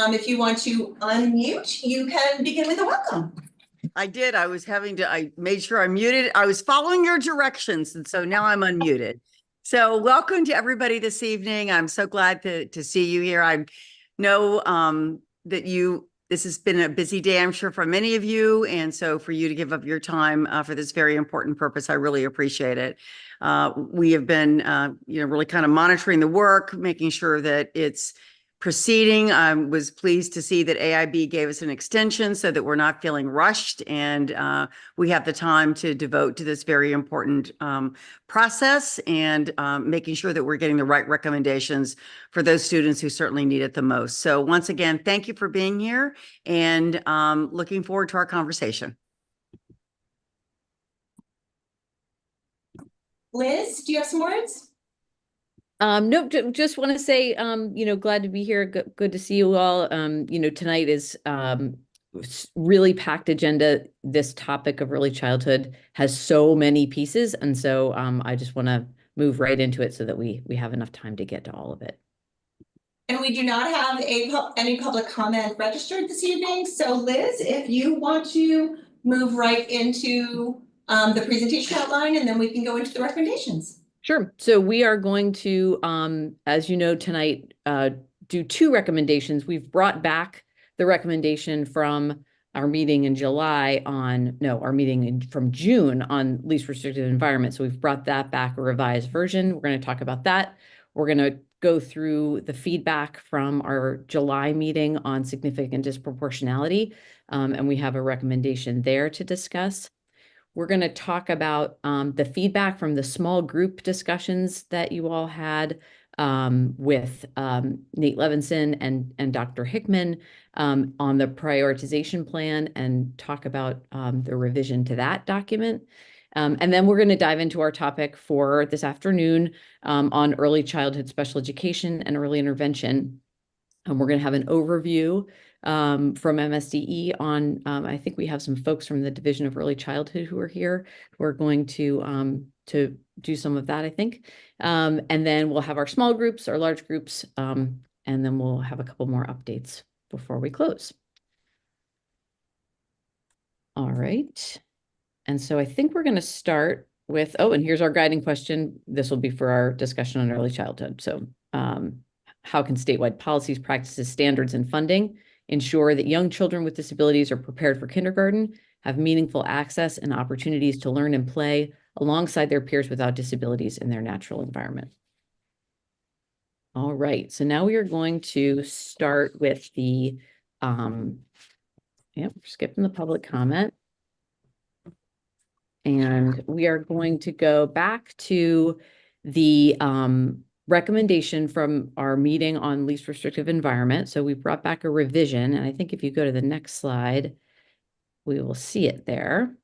If you want to unmute, you can begin with a welcome. I did. I made sure I muted. I was following your directions, and so now I'm unmuted. So welcome to everybody this evening. I'm so glad to see you here. I know this has been a busy day, I'm sure, for many of you. And so for you to give up your time for this very important purpose, I really appreciate it. We have been, really kind of monitoring the work, making sure that it's proceeding. I was pleased to see that AIB gave us an extension so that we're not feeling rushed, and we have the time to devote to this very important process and making sure that we're getting the right recommendations for those students who certainly need it the most. So once again, thank you for being here, and looking forward to our conversation. Liz, do you have some words? No, just want to say, glad to be here. Good to see you all. Tonight is really packed agenda. This topic of early childhood has so many pieces. And so I just want to move right into it so that we have enough time to get to all of it. And we do not have any public comment registered this evening. So Liz, if you want to move right into the presentation outline, and then we can go into the recommendations. Sure. So we are going to, as you know, tonight, do two recommendations. We've brought back the recommendation from our meeting in from June on least restrictive environment. So we've brought that back, a revised version. We're going to talk about that. We're going to go through the feedback from our July meeting on significant disproportionality, and we have a recommendation there to discuss. We're going to talk about the feedback from the small group discussions that you all had with Nate Levinson and Dr. Hickman on the prioritization plan, and talk about the revision to that document. And then we're going to dive into our topic for this afternoon on early childhood special education and early intervention. And we're going to have an overview from MSDE on, I think we have some folks from the Division of Early Childhood who are here, who are going to do some of that, I think. And then we'll have our small groups, our large groups, and then we'll have a couple more updates before we close. All right. And so I think we're going to start with, and here's our guiding question. This will be for our discussion on early childhood. So how can statewide policies, practices, standards, and funding ensure that young children with disabilities are prepared for kindergarten, have meaningful access and opportunities to learn and play alongside their peers without disabilities in their natural environment? All right, so now we are going to start with the, we're skipping the public comment. And we are going to go back to the recommendation from our meeting on least restrictive environment. So we brought back a revision, and I think if you go to the next slide, we will see it there.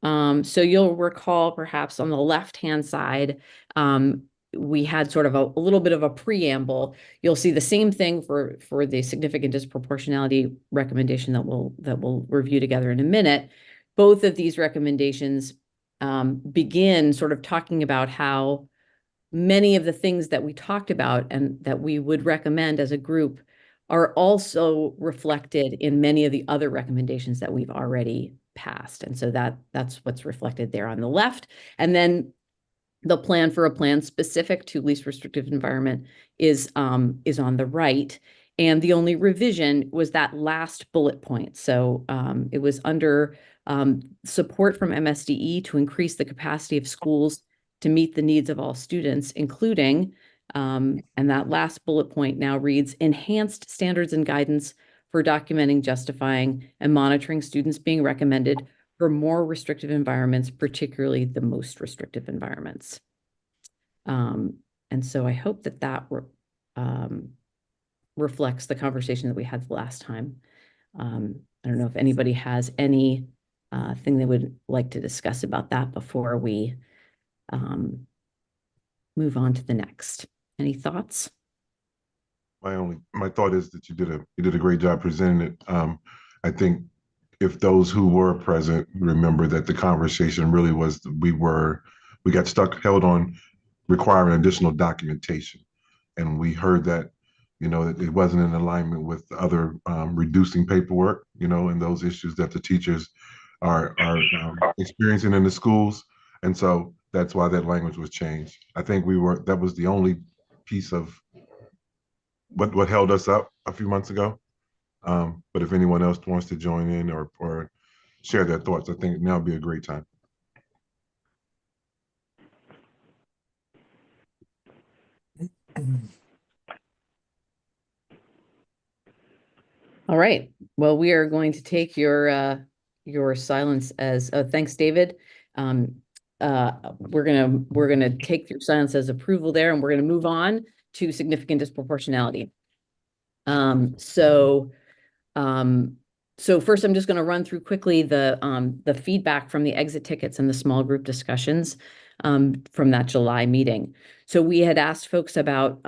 So you'll recall perhaps on the left-hand side, we had sort of a little bit of a preamble. You'll see the same thing for the significant disproportionality recommendation that we'll review together in a minute. Both of these recommendations begin sort of talking about how many of the things that we talked about and that we would recommend as a group are also reflected in many of the other recommendations that we've already passed. And so that's what's reflected there on the left. And then the plan for a plan specific to least restrictive environment is on the right. And the only revision was that last bullet point. So it was under support from MSDE to increase the capacity of schools to meet the needs of all students, including, and that last bullet point now reads, enhanced standards and guidance for documenting, justifying, and monitoring students being recommended for more restrictive environments, particularly the most restrictive environments. And so I hope that reflects the conversation that we had the last time. I don't know if anybody has any thing they would like to discuss about that before we move on to the next. Any thoughts? My thought is that you did a great job presenting it. I think if those who were present remember that the conversation really was we got held on requiring additional documentation, and we heard that You know, it wasn't in alignment with other reducing paperwork, you know, and those issues that the teachers are experiencing in the schools. And so that's why that language was changed. I think that was the only piece of what held us up a few months ago. But if anyone else wants to join in or share their thoughts, I think now would be a great time. All right. Well, we are going to take your silence as thanks, David. We're gonna take your silence as approval there, and we're gonna move on to significant disproportionality. So first, I'm just going to run through quickly the feedback from the exit tickets and the small group discussions from that July meeting. So we had asked folks about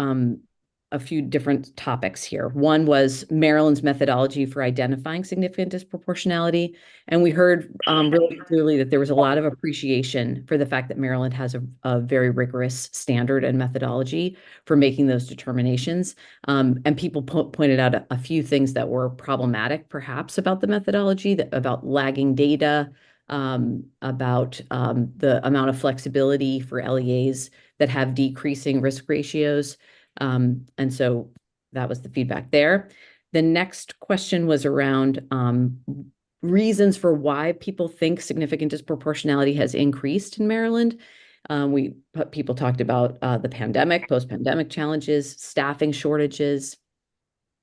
a few different topics here. One was Maryland's methodology for identifying significant disproportionality. And we heard really clearly that there was a lot of appreciation for the fact that Maryland has a very rigorous standard and methodology for making those determinations. And people pointed out a few things that were problematic, perhaps, about the methodology, about lagging data, about the amount of flexibility for LEAs that have decreasing risk ratios. And so that was the feedback there. The next question was around reasons for why people think significant disproportionality has increased in Maryland. People talked about the pandemic, post-pandemic challenges, staffing shortages,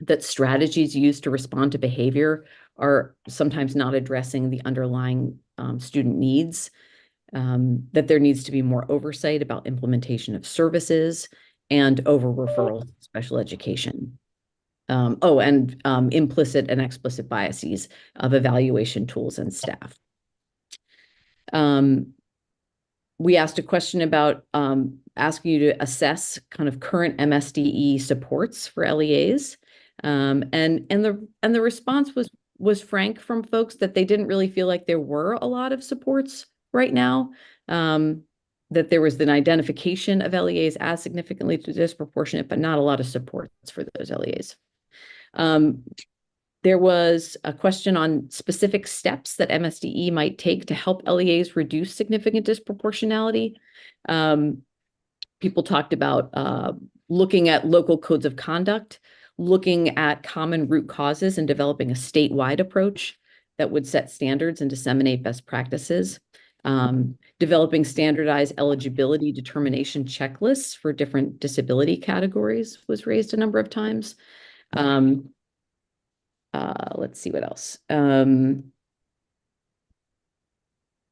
that strategies used to respond to behavior are sometimes not addressing the underlying student needs, that there needs to be more oversight about implementation of services, and over referrals to special education. Implicit and explicit biases of evaluation tools and staff. We asked a question about asking you to assess kind of current MSDE supports for LEAs. And the response was frank from folks that they didn't really feel like there were a lot of supports right now. That there was an identification of LEAs as significantly disproportionate, but not a lot of supports for those LEAs. There was a question on specific steps that MSDE might take to help LEAs reduce significant disproportionality. People talked about looking at local codes of conduct, looking at common root causes and developing a statewide approach that would set standards and disseminate best practices. Developing standardized eligibility determination checklists for different disability categories was raised a number of times. Let's see what else.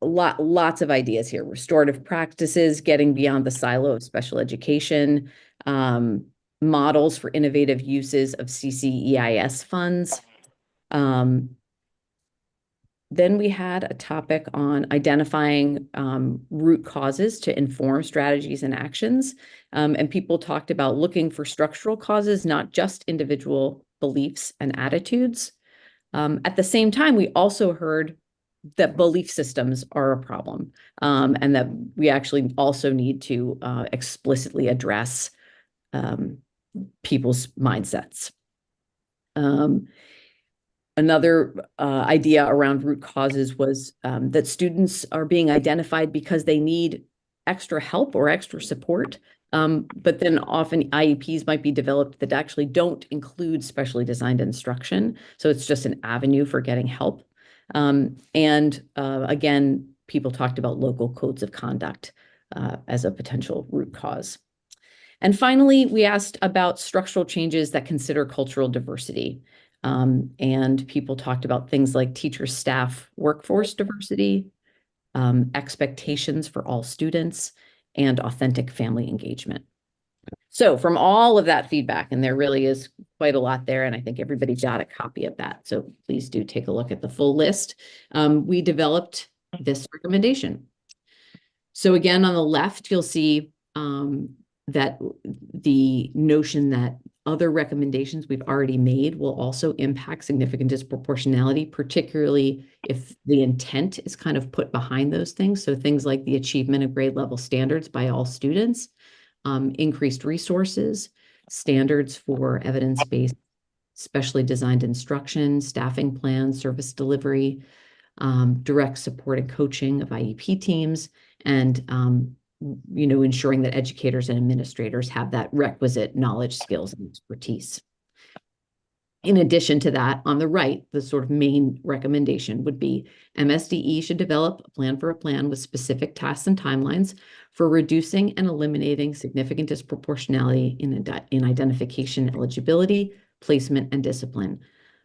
Lots of ideas here. Restorative practices, getting beyond the silo of special education, models for innovative uses of CCEIS funds. Then we had a topic on identifying root causes to inform strategies and actions. And people talked about looking for structural causes, not just individual beliefs and attitudes. At the same time, we also heard that belief systems are a problem, and that we actually also need to explicitly address people's mindsets. Another idea around root causes was that students are being identified because they need extra help or extra support, but then often IEPs might be developed that actually don't include specially designed instruction. So it's just an avenue for getting help. Again, people talked about local codes of conduct as a potential root cause. And finally, we asked about structural changes that consider cultural diversity. And people talked about things like teacher, staff, workforce diversity, expectations for all students, and authentic family engagement. So from all of that feedback, and there really is quite a lot there, and I think everybody got a copy of that, so please do take a look at the full list. We developed this recommendation. So again, on the left, you'll see that the notion that other recommendations we've already made will also impact significant disproportionality, particularly if the intent is kind of put behind those things. So things like the achievement of grade level standards by all students, increased resources, standards for evidence-based, specially designed instruction, staffing plans, service delivery, direct support and coaching of IEP teams, and ensuring that educators and administrators have that requisite knowledge, skills, and expertise. In addition to that, on the right, the sort of main recommendation would be MSDE should develop a plan for a plan with specific tasks and timelines for reducing and eliminating significant disproportionality in identification, eligibility, placement, and discipline.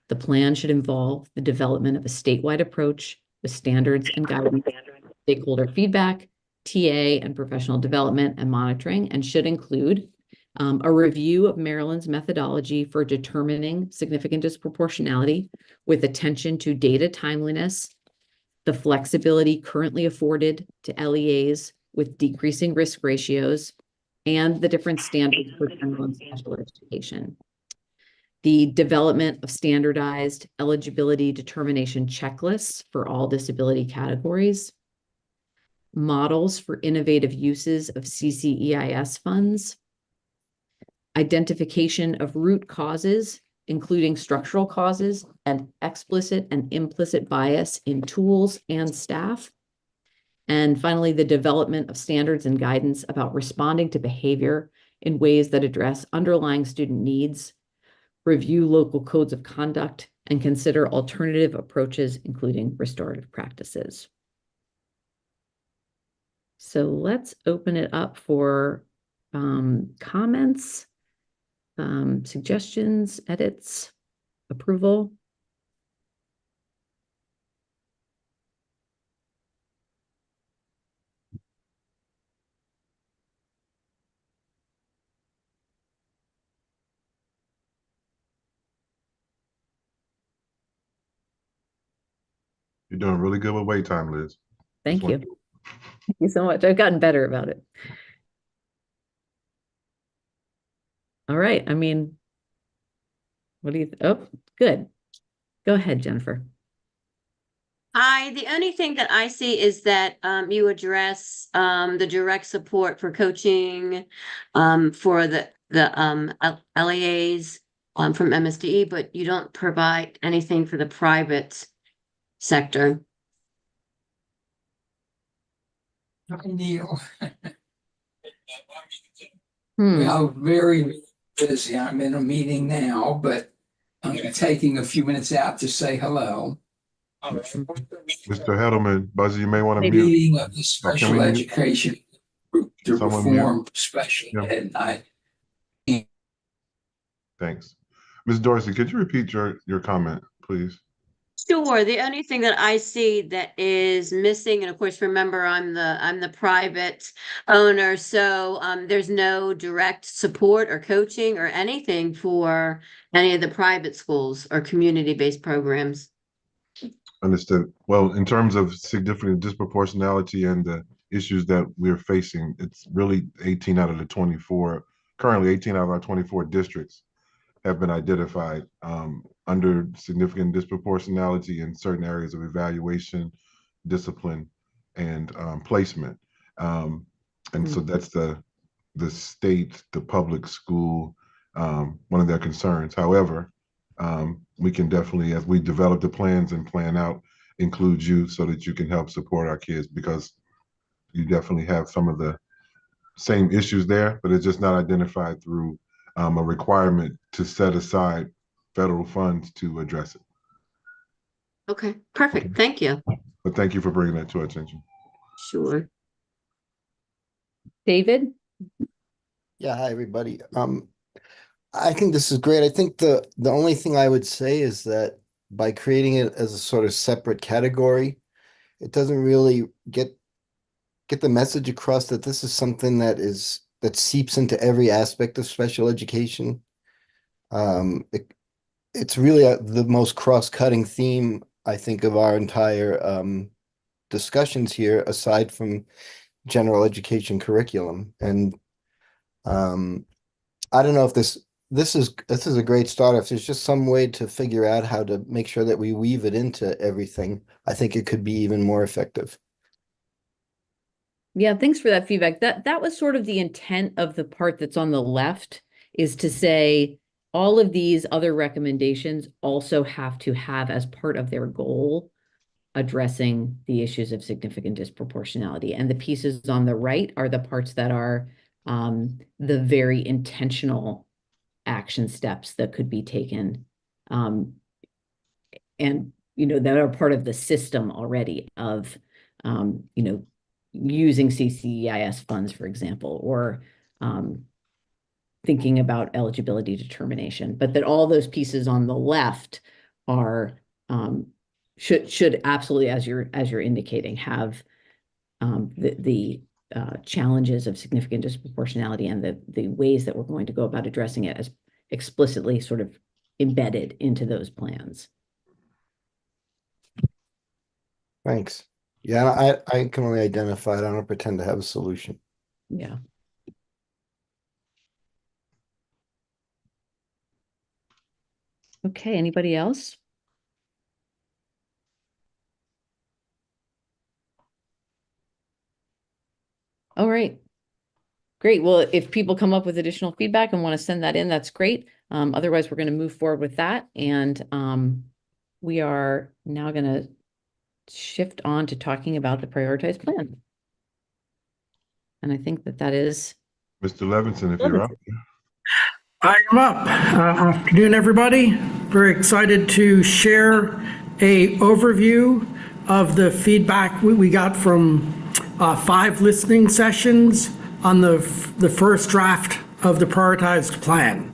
The plan should involve the development of a statewide approach with standards and guidance, stakeholder feedback, TA and professional development and monitoring, and should include a review of Maryland's methodology for determining significant disproportionality with attention to data timeliness, the flexibility currently afforded to LEAs with decreasing risk ratios, and the different standards for general and special education. The development of standardized eligibility determination checklists for all disability categories, models for innovative uses of CCEIS funds, identification of root causes, including structural causes and explicit and implicit bias in tools and staff. And finally, the development of standards and guidance about responding to behavior in ways that address underlying student needs, review local codes of conduct, and consider alternative approaches, including restorative practices. So let's open it up for comments, suggestions, edits, approval. You're doing really good with wait time, Liz. Thank you. Thank you so much. I've gotten better about it. All right. I mean, what do you, oh, good. Go ahead, Jennifer. The only thing that I see is that you address the direct support for coaching for the LEAs from MSDE, but you don't provide anything for the private sector. Neil, Hmm. well, very busy. I'm in a meeting now, but I'm taking a few minutes out to say hello. Mr. Hedelman, Buzzy, you may want to The mute. meeting of the Can special we mute? education group to Someone mute? reform special Yeah. ed. Thanks. Ms. Dorsey, could you repeat your comment, please? Sure. The only thing that I see that is missing, and of course, remember, I'm the private owner, so there's no direct support or coaching or anything for any of the private schools or community-based programs. Understood. Well, in terms of significant disproportionality and the issues that we're facing, it's really 18 out of the 24, currently 18 out of our 24 districts have been identified under significant disproportionality in certain areas of evaluation, discipline, and placement. And so that's the state, the public school, one of their concerns. However, we can definitely, as we develop the plans and plan out, include you so that you can help support our kids, because you definitely have some of the same issues there, but it's just not identified through a requirement to set aside federal funds to address it. Okay, perfect. Okay. Thank you. But thank you for bringing that to our attention. Sure. David? Yeah, hi, everybody. I think this is great. I think the only thing I would say is that by creating it as a sort of separate category, it doesn't really get the message across that this is something that seeps into every aspect of special education. It's really the most cross-cutting theme, I think, of our entire discussions here, aside from general education curriculum. And I don't know if this is a great start. If there's just some way to figure out how to make sure that we weave it into everything, I think it could be even more effective. Yeah, thanks for that feedback. That was sort of the intent of the part that's on the left, is to say all of these other recommendations also have to have as part of their goal addressing the issues of significant disproportionality. And the pieces on the right are the parts that are the very intentional action steps that could be taken. And, that are part of the system already of, using CCEIS funds, for example, or thinking about eligibility determination, but that all those pieces on the left are should absolutely, as you're indicating, have the challenges of significant disproportionality and the ways that we're going to go about addressing it as explicitly sort of embedded into those plans. Thanks. Yeah, I can only identify it. I don't pretend to have a solution. Yeah. Okay, anybody else? All right. Great. Well, if people come up with additional feedback and want to send that in, that's great. Otherwise, we're going to move forward with that. And we are now going to shift on to talking about the prioritized plan. And I think that is Mr. Levinson, if you're up. I am up. Afternoon, everybody. Very excited to share a overview of the feedback we got from 5 listening sessions on the first draft of the prioritized plan.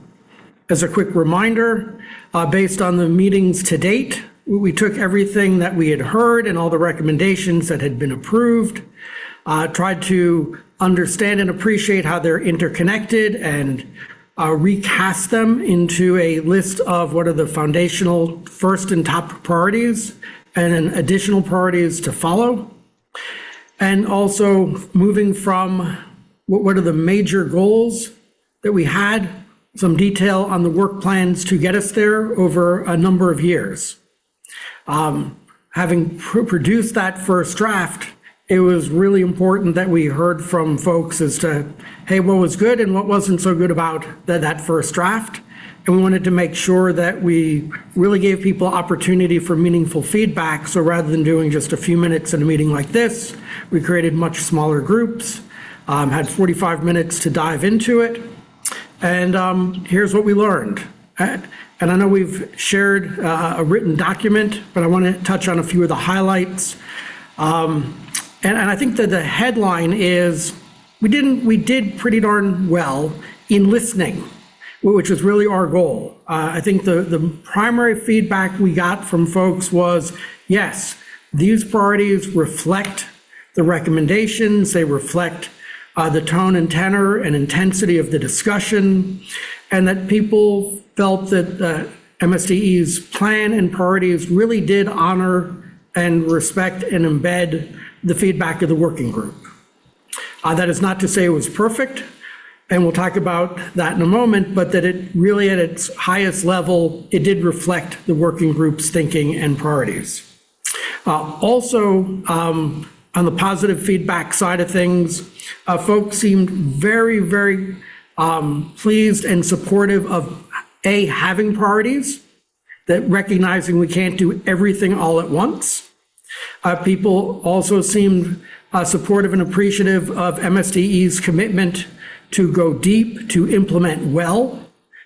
As a quick reminder, based on the meetings to date, we took everything that we had heard and all the recommendations that had been approved, tried to understand and appreciate how they're interconnected and recast them into a list of what are the foundational first and top priorities and then additional priorities to follow. And also moving from what are the major goals that we had, some detail on the work plans to get us there over a number of years. Having produced that first draft, it was really important that we heard from folks as to, hey, what was good and what wasn't so good about that first draft. And we wanted to make sure that we really gave people opportunity for meaningful feedback. So rather than doing just a few minutes in a meeting like this, we created much smaller groups, had 45 minutes to dive into it. And here's what we learned. And I know we've shared a written document, but I want to touch on a few of the highlights. And I think that the headline is we did pretty darn well in listening, which was really our goal. I think the primary feedback we got from folks was, yes, these priorities reflect the recommendations, they reflect the tone and tenor and intensity of the discussion, and that people felt that MSDE's plan and priorities really did honor and respect and embed the feedback of the working group. That is not to say it was perfect, and we'll talk about that in a moment, but that it really at its highest level, it did reflect the working group's thinking and priorities. Also, on the positive feedback side of things, folks seemed very, very pleased and supportive of having priorities, that recognizing we can't do everything all at once. People also seemed supportive and appreciative of MSDE's commitment to go deep, to implement well,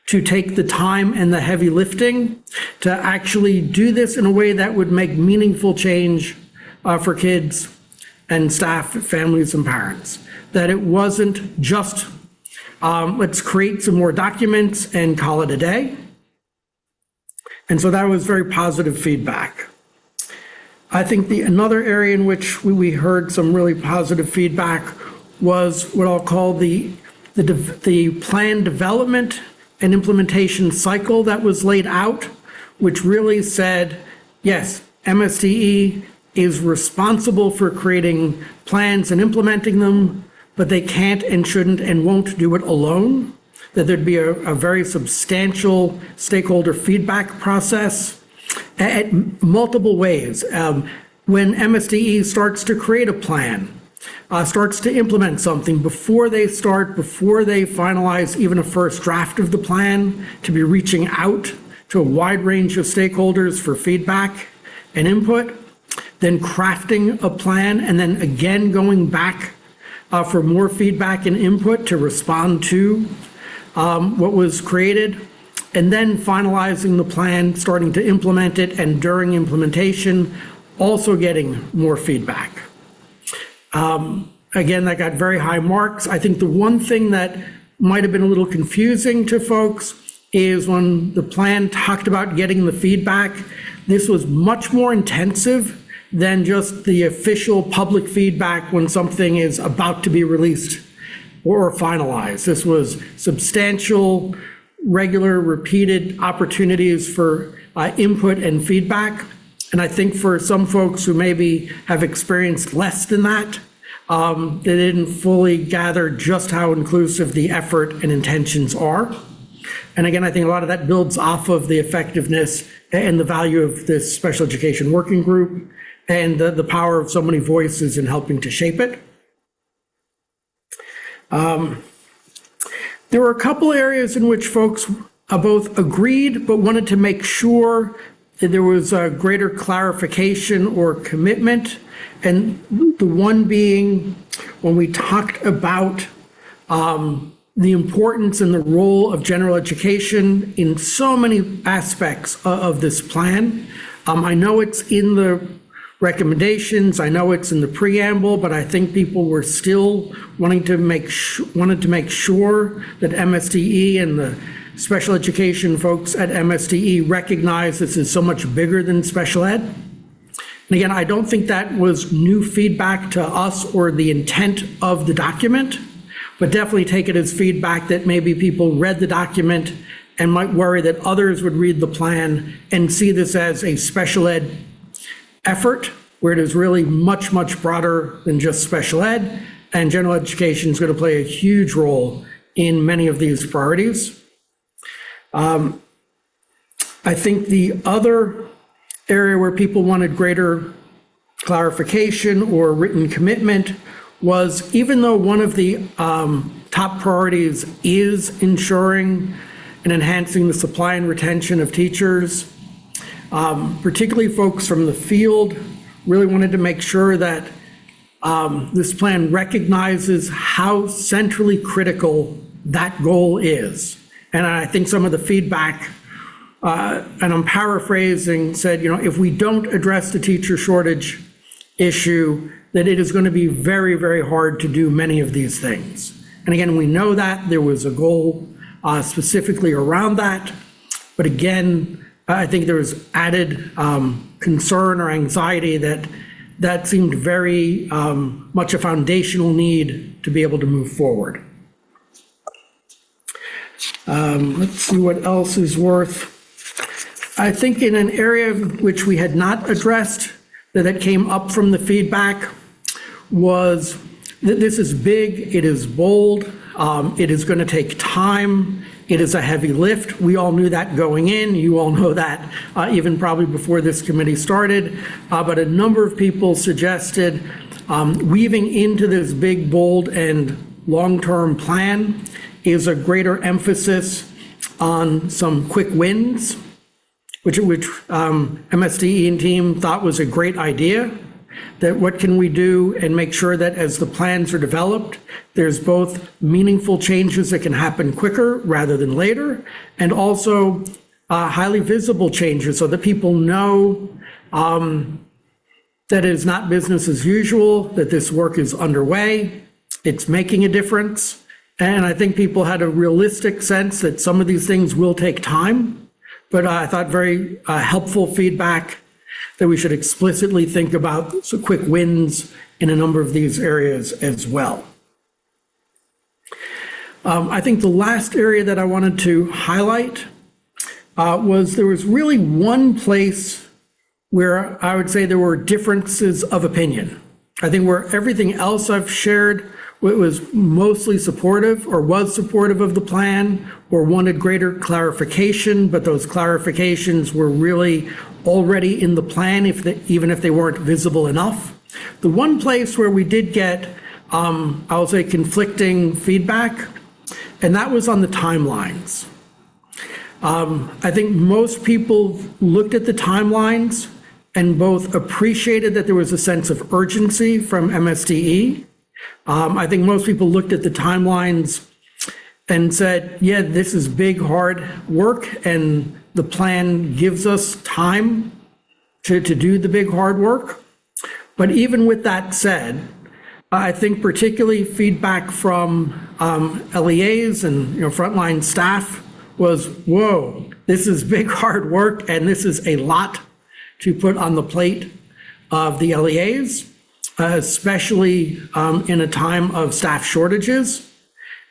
to take the time and the heavy lifting, to actually do this in a way that would make meaningful change for kids and staff, families, and parents. That it wasn't just, let's create some more documents and call it a day. And so that was very positive feedback. I think another area in which we heard some really positive feedback was what I'll call the plan development and implementation cycle that was laid out, which really said, yes, MSDE is responsible for creating plans and implementing them, but they can't and shouldn't and won't do it alone, that there'd be a very substantial stakeholder feedback process at multiple ways. When MSDE starts to create a plan, starts to implement something before they finalize even a first draft of the plan, to be reaching out to a wide range of stakeholders for feedback and input, then crafting a plan, and then again going back for more feedback and input to respond to what was created, and then finalizing the plan, starting to implement it, and during implementation, also getting more feedback. Again, that got very high marks. I think the one thing that might have been a little confusing to folks is when the plan talked about getting the feedback, this was much more intensive than just the official public feedback when something is about to be released or finalized. This was substantial, regular, repeated opportunities for input and feedback. And I think for some folks who maybe have experienced less than that, they didn't fully gather just how inclusive the effort and intentions are. And again, I think a lot of that builds off of the effectiveness and the value of this special education working group and the power of so many voices in helping to shape it. There were a couple areas in which folks both agreed but wanted to make sure that there was a greater clarification or commitment. And the one being when we talked about the importance and the role of general education in so many aspects of this plan. I know it's in the recommendations, I know it's in the preamble, but I think people were still wanted to make sure that MSDE and the special education folks at MSDE recognize this is so much bigger than special ed. And again, I don't think that was new feedback to us or the intent of the document, but definitely take it as feedback that maybe people read the document and might worry that others would read the plan and see this as a special ed effort, where it is really much, much broader than just special ed, and general education is going to play a huge role in many of these priorities. I think the other area where people wanted greater clarification or written commitment was, even though one of the top priorities is ensuring and enhancing the supply and retention of teachers, particularly folks from the field really wanted to make sure that this plan recognizes how centrally critical that goal is. And I think some of the feedback, and I'm paraphrasing, said, if we don't address the teacher shortage issue, that it is going to be very, very hard to do many of these things. And again, we know that there was a goal specifically around that. But again, I think there was added concern or anxiety that seemed very much a foundational need to be able to move forward. Let's see what else is worth. I think in an area which we had not addressed that came up from the feedback was that this is big, it is bold, it is going to take time, it is a heavy lift. We all knew that going in. You all know that even probably before this committee started. But a number of people suggested weaving into this big, bold, and long-term plan is a greater emphasis on some quick wins, which MSDE and team thought was a great idea. That what can we do and make sure that as the plans are developed, there's both meaningful changes that can happen quicker rather than later, and also highly visible changes so that people know that it is not business as usual, that this work is underway, it's making a difference. And I think people had a realistic sense that some of these things will take time, but I thought very helpful feedback that we should explicitly think about quick wins in a number of these areas as well. I think the last area that I wanted to highlight was there was really one place where I would say there were differences of opinion. I think where everything else I've shared was mostly supportive or was supportive of the plan or wanted greater clarification, but those clarifications were really already in the plan, even if they weren't visible enough. The one place where we did get, I'll say, conflicting feedback, and that was on the timelines. I think most people looked at the timelines and both appreciated that there was a sense of urgency from MSDE. I think most people looked at the timelines and said, yeah, this is big, hard work, and the plan gives us time to do the big, hard work. But even with that said, I think particularly feedback from LEAs and frontline staff was, whoa, this is big, hard work, and this is a lot to put on the plate of the LEAs, especially in a time of staff shortages.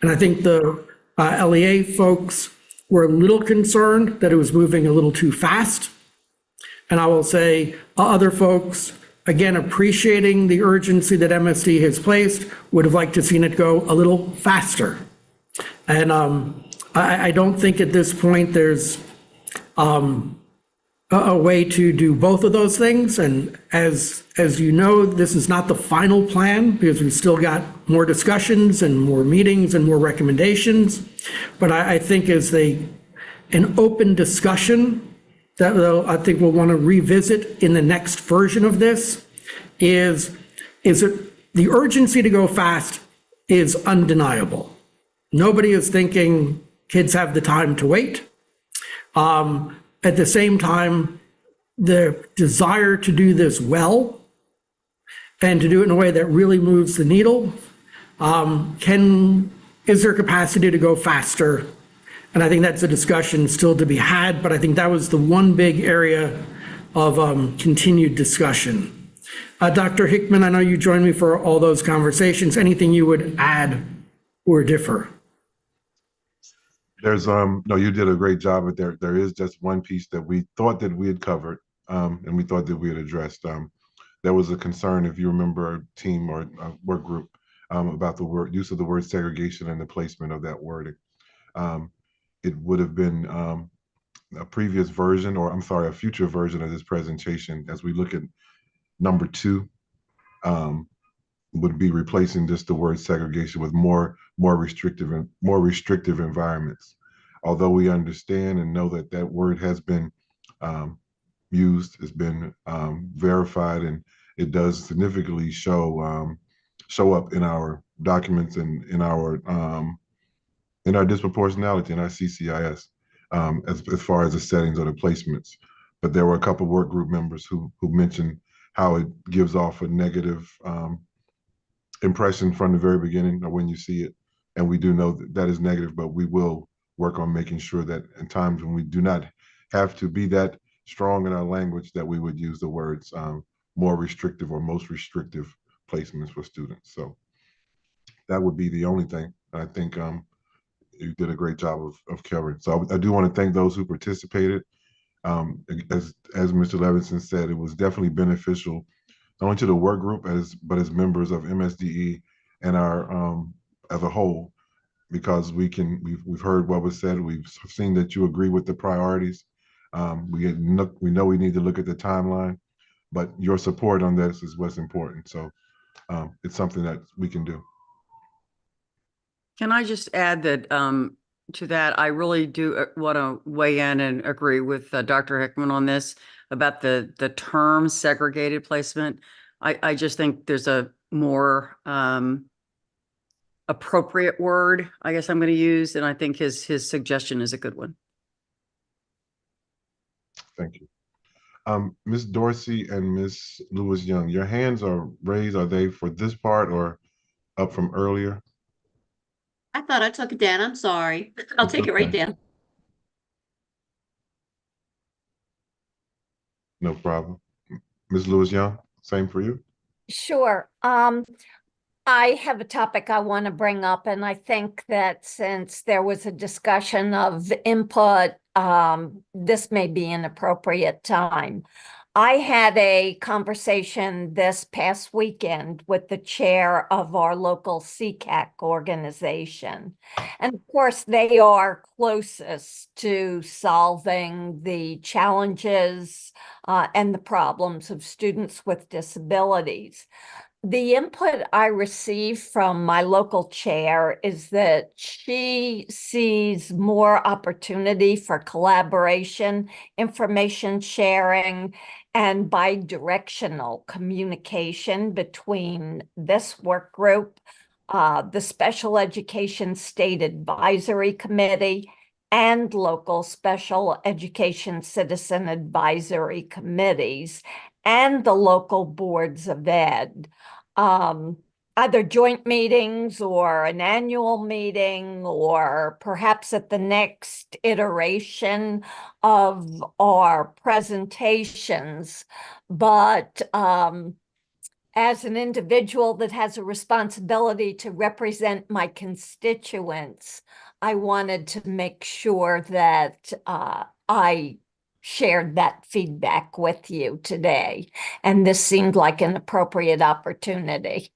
And I think the LEA folks were a little concerned that it was moving a little too fast. And I will say other folks, again, appreciating the urgency that MSD has placed, would have liked to seen it go a little faster. And I don't think at this point there's a way to do both of those things. And as you know, this is not the final plan because we've still got more discussions and more meetings and more recommendations. But I think as an open discussion that I think we'll want to revisit in the next version of this is it the urgency to go fast is undeniable. Nobody is thinking kids have the time to wait. At the same time, the desire to do this well and to do it in a way that really moves the needle, is there capacity to go faster? And I think that's a discussion still to be had, but I think that was the one big area of continued discussion. Dr. Hickman, I know you joined me for all those conversations. Anything you would add or differ? There's no, you did a great job, but there is just one piece that we thought that we had covered, and we thought that we had addressed. There was a concern, if you remember, our team or work group, about the use of the word segregation and the placement of that wording. It would have been a previous version, or I'm sorry, a future version of this presentation, as we look at number 2, would be replacing just the word segregation with more restrictive environments. Although we understand and know that that word has been used, has been verified, and it does significantly show up in our documents and in our disproportionality in our CCIS, as far as the settings or the placements. But there were a couple of work group members who mentioned how it gives off a negative impression from the very beginning or when you see it. And we do know that that is negative, but we will work on making sure that in times when we do not have to be that strong in our language, that we would use the words more restrictive or most restrictive placements for students. So that would be the only thing. I think you did a great job of covering. So I do want to thank those who participated. As Mr. Levinson said, it was definitely beneficial, not only to the work group but as members of MSDE and our as a whole, because we've heard what was said. We've seen that you agree with the priorities. We know we need to look at the timeline, but your support on this is what's important. So it's something that we can do. Can I just add that to that, I really do want to weigh in and agree with Dr. Hickman on this about the term segregated placement. I just think there's a more appropriate word, I guess I'm going to use, and I think his suggestion is a good one. Thank you. Ms. Dorsey and Ms. Lewis Young, your hands are raised. Are they for this part or up from earlier? I thought I took it down. I'm sorry. I'll take it right down. No problem. Ms. Lewis Young, same for you. Sure. I have a topic I want to bring up, and I think that since there was a discussion of input, this may be an appropriate time. I had a conversation this past weekend with the chair of our local CCAC organization. And of course, they are closest to solving the challenges and the problems of students with disabilities. The input I received from my local chair is that she sees more opportunity for collaboration, information sharing, and bi-directional communication between this work group, the Special Education State Advisory Committee, and local special education citizen advisory committees, and the local boards of ed. Either joint meetings or an annual meeting, or perhaps at the next iteration of our presentations. But as an individual that has a responsibility to represent my constituents, I wanted to make sure that I shared that feedback with you today. And this seemed like an appropriate opportunity.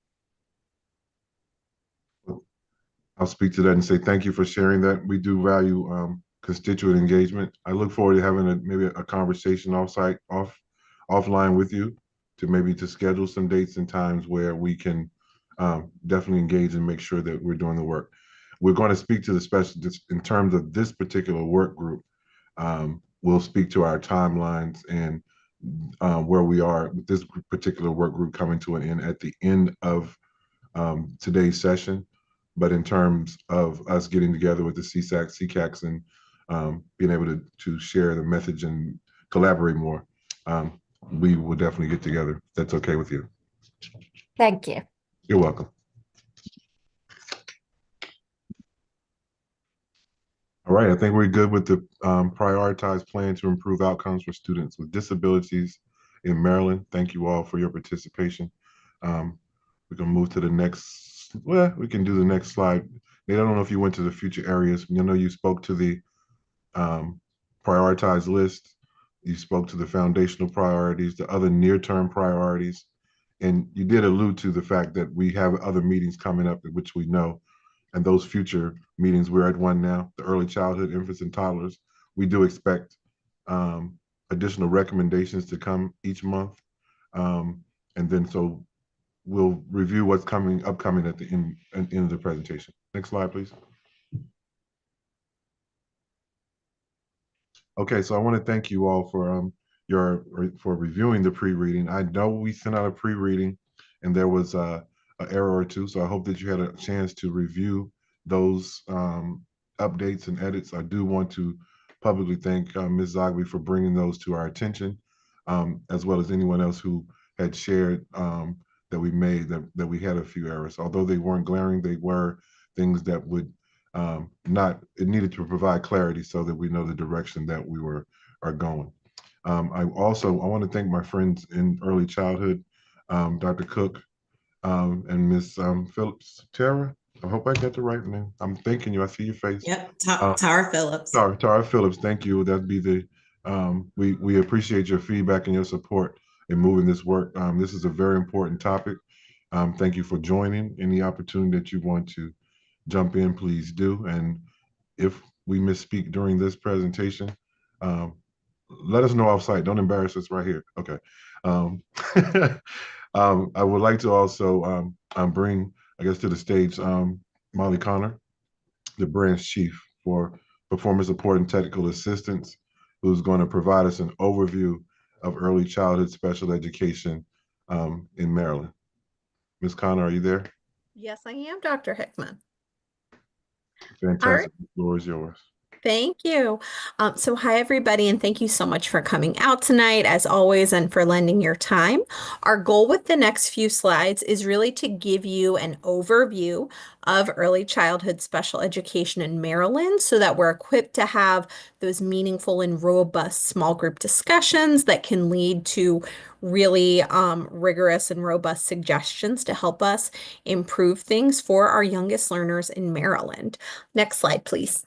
I'll speak to that and say thank you for sharing that. We do value constituent engagement. I look forward to having maybe a conversation offline with you to schedule some dates and times where we can definitely engage and make sure that we're doing the work. We're going to speak to the specialists in terms of this particular work group. We'll speak to our timelines and where we are with this particular work group coming to an end at the end of today's session. But in terms of us getting together with the CCACs and being able to share the message and collaborate more, we will definitely get together. That's okay with you. Thank you. You're welcome. All right, I think we're good with the prioritized plan to improve outcomes for students with disabilities in Maryland. Thank you all for your participation. We can move to the next, well, we can do the next slide. Nate, I don't know if you went to the future areas. I know you spoke to the prioritized list. You spoke to the foundational priorities, the other near-term priorities. And you did allude to the fact that we have other meetings coming up, which we know. And those future meetings, we're at one now, the early childhood, infants and toddlers. We do expect additional recommendations to come each month. And then so we'll review what's upcoming at the end of the presentation. Next slide, please. Okay, so I want to thank you all for reviewing the pre-reading. I know we sent out a pre-reading and there was an error or two, so I hope that you had a chance to review those updates and edits. I do want to publicly thank Ms. Zogby for bringing those to our attention, as well as anyone else who had shared that we had a few errors. Although they weren't glaring, they were things that would it needed to provide clarity so that we know the direction that we are going. I want to thank my friends in early childhood, Dr. Cook and Ms. Phillips. Tara, I hope I get the right name. I'm thanking you. I see your face. Yep, Tara Phillips. Tara Phillips. Thank you. That'd be the we appreciate your feedback and your support in moving this work. This is a very important topic. Thank you for joining. Any opportunity that you want to jump in, please do. And if we misspeak during this presentation, let us know off-site. Don't embarrass us right here. Okay. I would like to also bring, I guess, to the stage Molly Connor, the branch chief for performance support and technical assistance, who's going to provide us an overview of early childhood special education in Maryland. Ms. Connor, are you there? Yes, I am, Dr. Hickman. Fantastic. The floor is yours. Thank you. So hi, everybody, and thank you so much for coming out tonight, as always, and for lending your time. Our goal with the next few slides is really to give you an overview of early childhood special education in Maryland so that we're equipped to have those meaningful and robust small group discussions that can lead to really rigorous and robust suggestions to help us improve things for our youngest learners in Maryland. Next slide, please.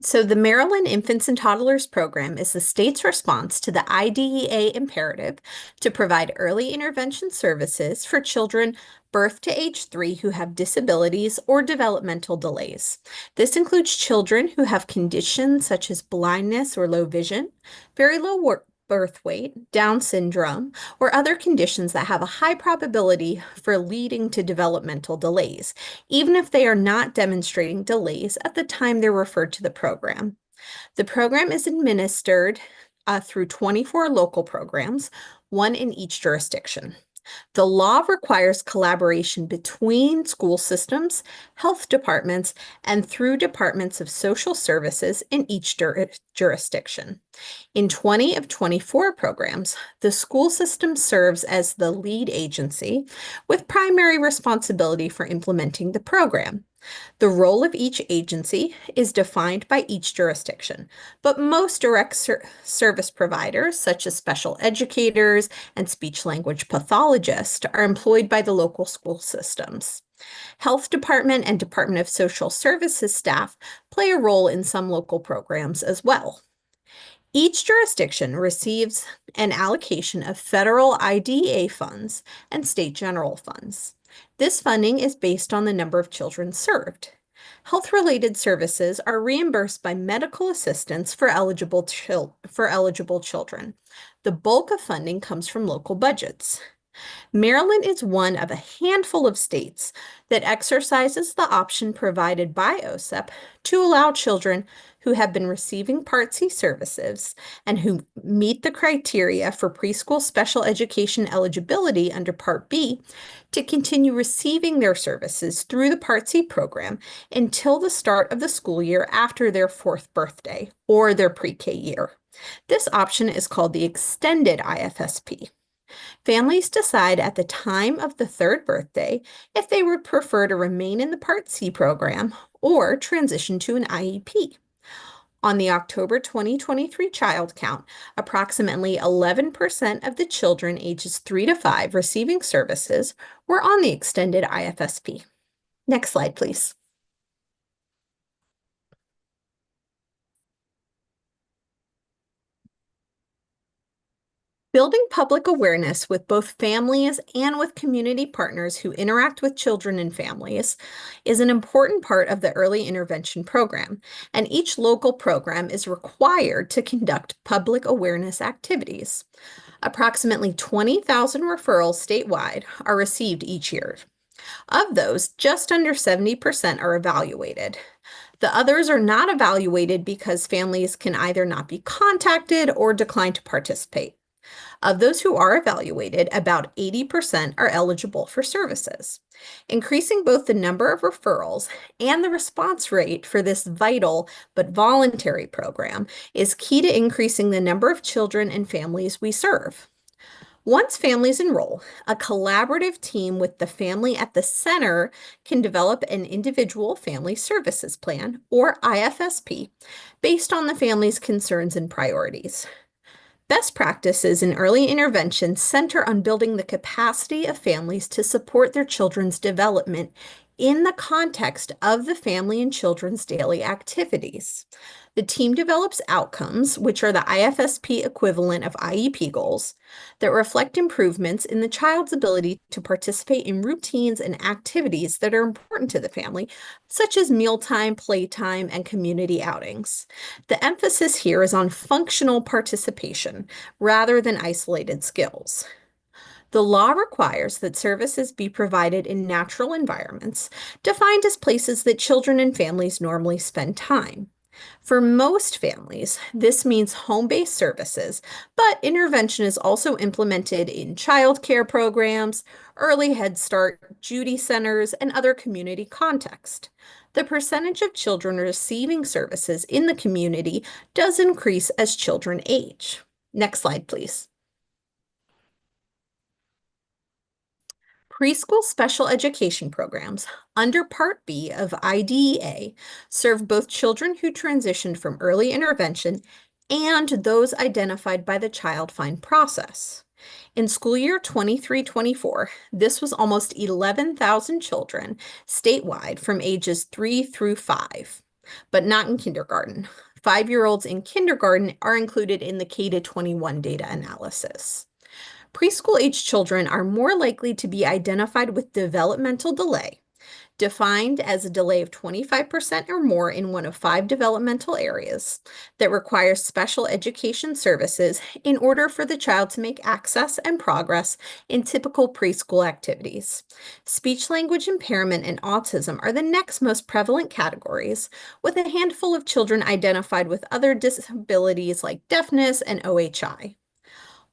So the Maryland Infants and Toddlers Program is the state's response to the IDEA imperative to provide early intervention services for children birth to age 3 who have disabilities or developmental delays. This includes children who have conditions such as blindness or low vision, very low birth weight, Down syndrome, or other conditions that have a high probability for leading to developmental delays, even if they are not demonstrating delays at the time they're referred to the program. The program is administered through 24 local programs, one in each jurisdiction. The law requires collaboration between school systems, health departments, and through departments of social services in each jurisdiction. In 20 of 24 programs, the school system serves as the lead agency with primary responsibility for implementing the program. The role of each agency is defined by each jurisdiction, but most direct service providers, such as special educators and speech-language pathologists, are employed by the local school systems. Health Department and Department of Social Services staff play a role in some local programs as well. Each jurisdiction receives an allocation of federal IDEA funds and state general funds. This funding is based on the number of children served. Health-related services are reimbursed by medical assistance for eligible children. The bulk of funding comes from local budgets. Maryland is one of a handful of states that exercises the option provided by OSEP to allow children who have been receiving Part C services and who meet the criteria for preschool special education eligibility under Part B to continue receiving their services through the Part C program until the start of the school year after their 4th birthday or their pre-K year. This option is called the extended IFSP. Families decide at the time of the 3rd birthday if they would prefer to remain in the Part C program or transition to an IEP. On the October 2023 child count, approximately 11% of the children ages 3 to 5 receiving services were on the extended IFSP. Next slide, please. Building public awareness with both families and with community partners who interact with children and families is an important part of the early intervention program, and each local program is required to conduct public awareness activities. Approximately 20,000 referrals statewide are received each year. Of those, just under 70% are evaluated. The others are not evaluated because families can either not be contacted or decline to participate. Of those who are evaluated, about 80% are eligible for services. Increasing both the number of referrals and the response rate for this vital but voluntary program is key to increasing the number of children and families we serve. Once families enroll, a collaborative team with the family at the center can develop an individual family services plan, or IFSP, based on the family's concerns and priorities. Best practices in early intervention center on building the capacity of families to support their children's development in the context of the family and children's daily activities. The team develops outcomes, which are the IFSP equivalent of IEP goals, that reflect improvements in the child's ability to participate in routines and activities that are important to the family, such as mealtime, playtime, and community outings. The emphasis here is on functional participation rather than isolated skills. The law requires that services be provided in natural environments, defined as places that children and families normally spend time. For most families, this means home-based services, but intervention is also implemented in childcare programs, early Head Start, Judy centers, and other community contexts. The percentage of children receiving services in the community does increase as children age. Next slide, please. Preschool special education programs under Part B of IDEA serve both children who transitioned from early intervention and those identified by the Child Find process. In school year 23-24, this was almost 11,000 children statewide from ages 3 through 5. but not in kindergarten. 5-year-olds in kindergarten are included in the K-21 data analysis. Preschool-age children are more likely to be identified with developmental delay, defined as a delay of 25% or more in one of 5 developmental areas that requires special education services in order for the child to make access and progress in typical preschool activities. Speech language impairment and autism are the next most prevalent categories, with a handful of children identified with other disabilities like deafness and OHI.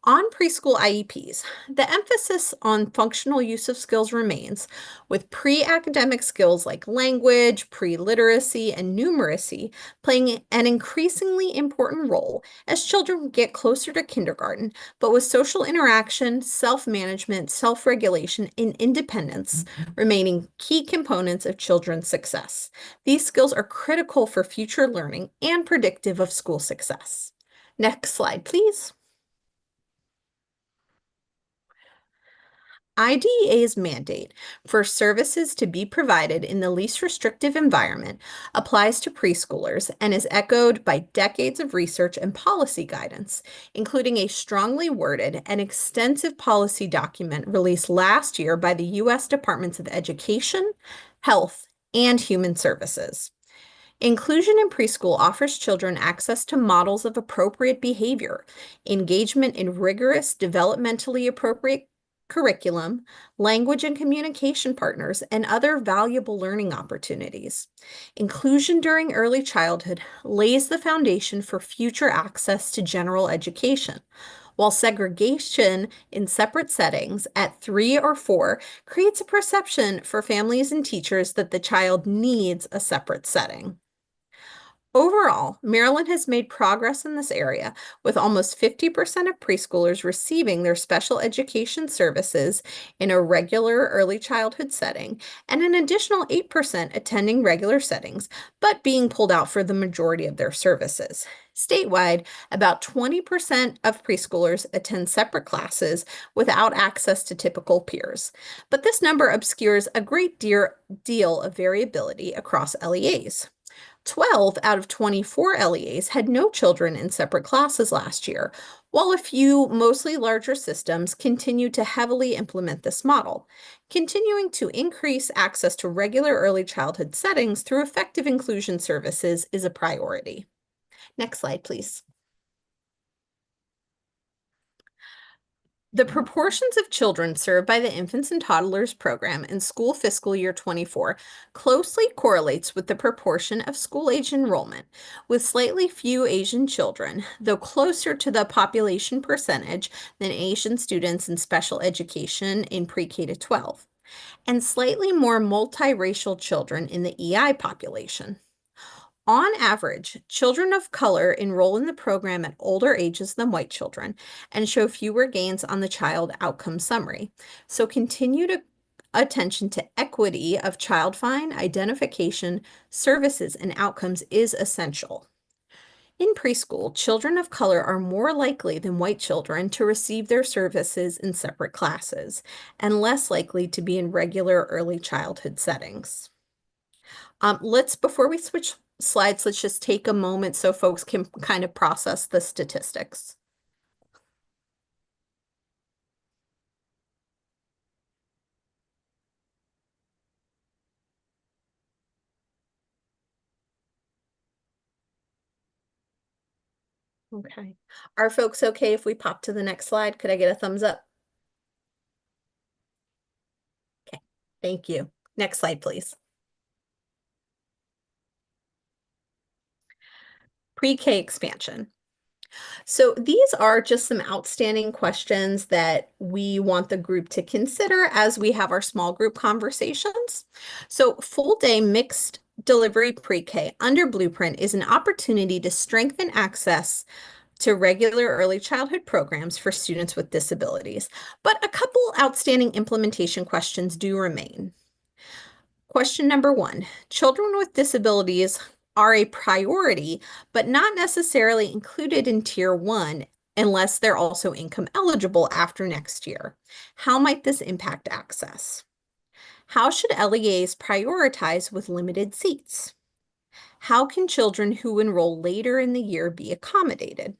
On preschool IEPs, the emphasis on functional use of skills remains, with pre-academic skills like language, pre-literacy, and numeracy playing an increasingly important role as children get closer to kindergarten, but with social interaction, self-management, self-regulation, and independence remaining key components of children's success. These skills are critical for future learning and predictive of school success. Next slide, please. IDEA's mandate for services to be provided in the least restrictive environment applies to preschoolers and is echoed by decades of research and policy guidance, including a strongly worded and extensive policy document released last year by the U.S. Departments of Education, Health, and Human Services. Inclusion in preschool offers children access to models of appropriate behavior, engagement in rigorous, developmentally appropriate curriculum, language and communication partners, and other valuable learning opportunities. Inclusion during early childhood lays the foundation for future access to general education, while segregation in separate settings at 3 or 4 creates a perception for families and teachers that the child needs a separate setting. Overall, Maryland has made progress in this area, with almost 50% of preschoolers receiving their special education services in a regular early childhood setting, and an additional 8% attending regular settings, but being pulled out for the majority of their services. Statewide, about 20% of preschoolers attend separate classes without access to typical peers, but this number obscures a great deal of variability across LEAs. 12 out of 24 LEAs had no children in separate classes last year, while a few, mostly larger systems, continue to heavily implement this model. Continuing to increase access to regular early childhood settings through effective inclusion services is a priority. Next slide, please. The proportions of children served by the Infants and Toddlers program in school fiscal year 24 closely correlates with the proportion of school-age enrollment, with slightly few Asian children, though closer to the population percentage than Asian students in special education in pre-K to 12, and slightly more multiracial children in the EI population. On average, children of color enroll in the program at older ages than white children and show fewer gains on the child outcome summary. So continued attention to equity of child find, identification, services, and outcomes is essential. In preschool, children of color are more likely than white children to receive their services in separate classes and less likely to be in regular early childhood settings. Before we switch slides, let's just take a moment so folks can kind of process the statistics. Okay. Are folks okay if we pop to the next slide? Could I get a thumbs up? Okay, thank you. Next slide, please. Pre-K expansion. So these are just some outstanding questions that we want the group to consider as we have our small group conversations. So full day mixed delivery pre-K under Blueprint is an opportunity to strengthen access to regular early childhood programs for students with disabilities. But a couple outstanding implementation questions do remain. Question number 1, children with disabilities are a priority, but not necessarily included in Tier 1 unless they're also income eligible after next year. How might this impact access? How should LEAs prioritize with limited seats? How can children who enroll later in the year be accommodated?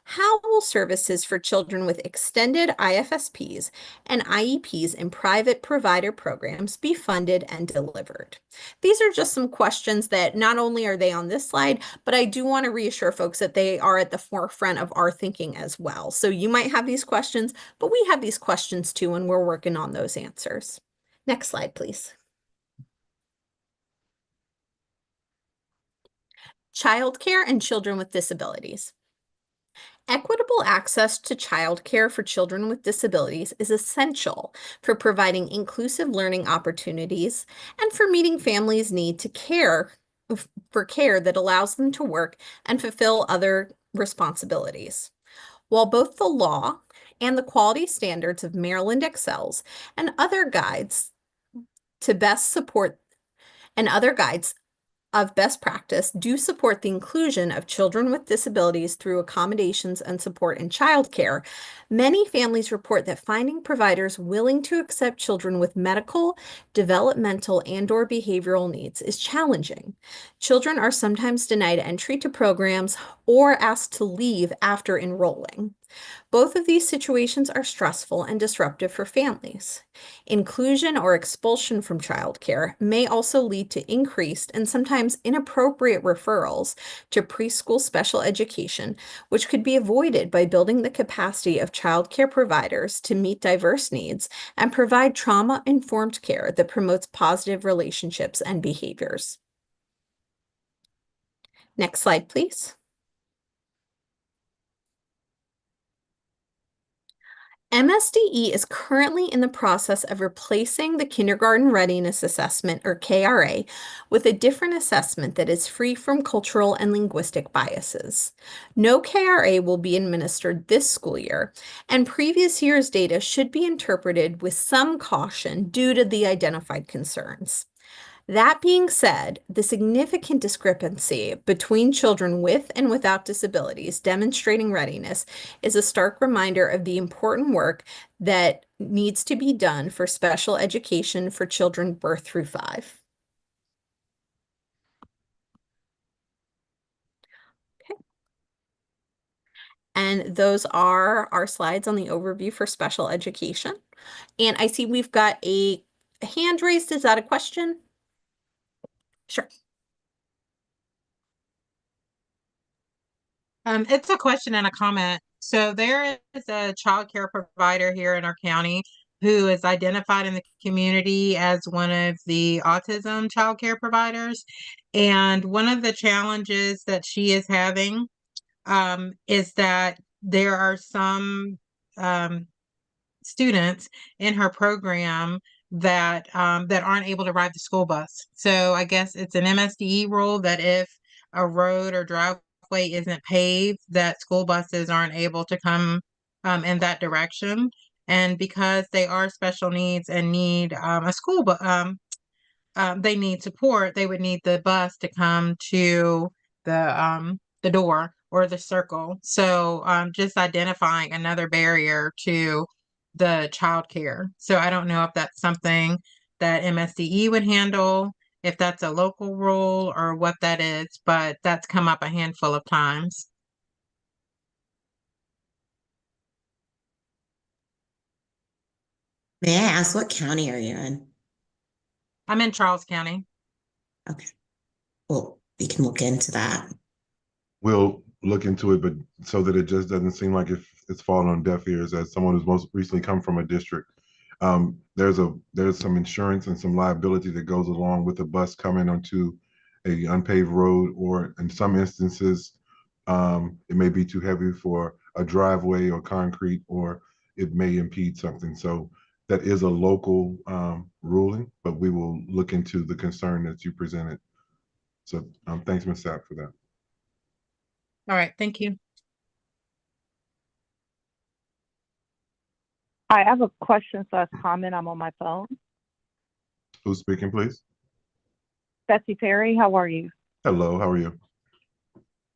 How will services for children with extended IFSPs and IEPs in private provider programs be funded and delivered? These are just some questions that not only are they on this slide, but I do want to reassure folks that they are at the forefront of our thinking as well. So you might have these questions, but we have these questions too, and we're working on those answers. Next slide, please. Childcare and children with disabilities. Equitable access to childcare for children with disabilities is essential for providing inclusive learning opportunities and for meeting families' need to care that allows them to work and fulfill other responsibilities. While both the law and the quality standards of Maryland excels and other guides to best support and other guides of best practice do support the inclusion of children with disabilities through accommodations and support in childcare, many families report that finding providers willing to accept children with medical, developmental, and/or behavioral needs is challenging. Children are sometimes denied entry to programs or asked to leave after enrolling. Both of these situations are stressful and disruptive for families. Inclusion or expulsion from childcare may also lead to increased and sometimes inappropriate referrals to preschool special education, which could be avoided by building the capacity of childcare providers to meet diverse needs and provide trauma-informed care that promotes positive relationships and behaviors. Next slide, please. MSDE is currently in the process of replacing the Kindergarten Readiness Assessment, or KRA, with a different assessment that is free from cultural and linguistic biases. No KRA will be administered this school year, and previous year's data should be interpreted with some caution due to the identified concerns. That being said, the significant discrepancy between children with and without disabilities demonstrating readiness is a stark reminder of the important work that needs to be done for special education for children birth through 5. Okay. And those are our slides on the overview for special education. And I see we've got a hand raised. Is that a question? Sure. It's a question and a comment. So there is a child care provider here in our county who is identified in the community as one of the autism child care providers. And one of the challenges that she is having is that there are some students in her program that aren't able to ride the school bus. So I guess it's an MSDE rule that if a road or driveway isn't paved, that school buses aren't able to come in that direction. And because they are special needs and need a school bus, they need support, they would need the bus to come to the door or the circle. So just identifying another barrier to the childcare. So I don't know if that's something that MSDE would handle, if that's a local rule or what that is, but that's come up a handful of times. May I ask what county are you in? I'm in Charles County. Okay. Well, we can look into that. We'll look into it, but so that it just doesn't seem like it's falling on deaf ears. As someone who's most recently come from a district, there's some insurance and some liability that goes along with a bus coming onto a unpaved road, or in some instances, it may be too heavy for a driveway or concrete, or it may impede something. So that is a local ruling, but we will look into the concern that you presented. So thanks, Ms. Sapp, for that. All right, thank you. I have a question / comment. I'm on my phone. Who's speaking, please? Betsy Perry, how are you? Hello, how are you?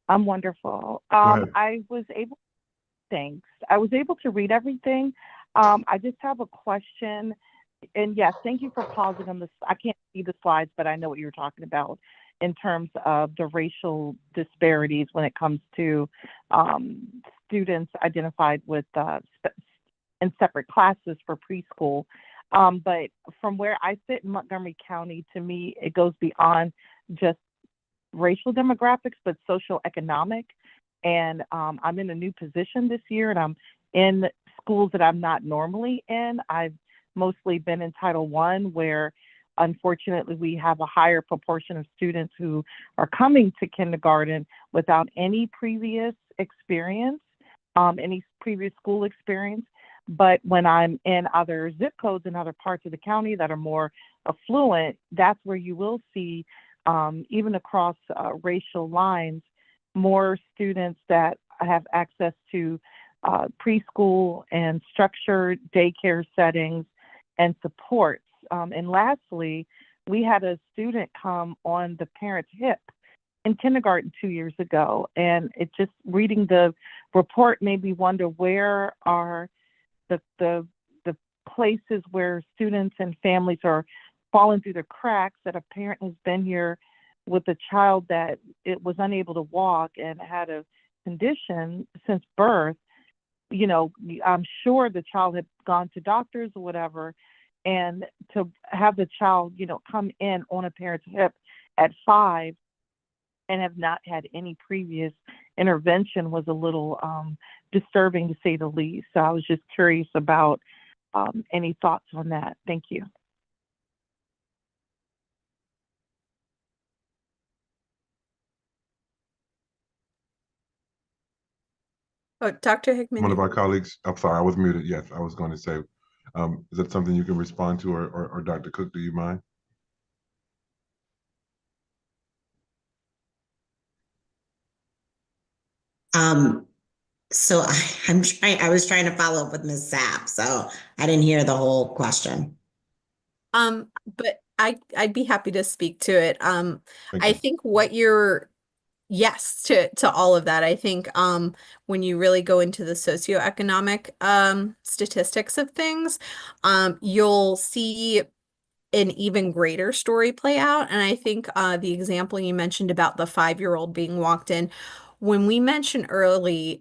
I'm wonderful. ahead. I was able to read everything. I just have a question. And yes, thank you for pausing on this. I can't see the slides, but I know what you're talking about. in terms of the racial disparities when it comes to students identified with in separate classes for preschool. But from where I sit in Montgomery County, to me, it goes beyond just racial demographics, but socioeconomic. And I'm in a new position this year, and I'm in schools that I'm not normally in. I've mostly been in Title I, where unfortunately we have a higher proportion of students who are coming to kindergarten without any previous experience, any previous school experience. But when I'm in other zip codes in other parts of the county that are more affluent, that's where you will see, even across racial lines, more students that have access to preschool and structured daycare settings and supports. And lastly, we had a student come on the parent's hip in kindergarten 2 years ago. And it just, reading the report made me wonder, where are the places where students and families are falling through the cracks, that a parent has been here with a child that it was unable to walk and had a condition since birth. You know, I'm sure the child had gone to doctors or whatever, and to have the child, you know, come in on a parent's hip at 5 and have not had any previous intervention was a little disturbing, to say the least. So I was just curious about any thoughts on that. Thank you. Oh, Dr. Hickman. One of our colleagues, I'm sorry, I was muted. Yes, I was going to say, is that something you can respond to, or Dr. Cook, do you mind? So I was trying to follow up with Ms. Sapp, so I didn't hear the whole question. But I'd be happy to speak to it. Thank I you. think what you're Yes, to all of that. I think when you really go into the socioeconomic statistics of things, you'll see an even greater story play out. And I think the example you mentioned about the 5-year-old being walked in, when we mentioned earlier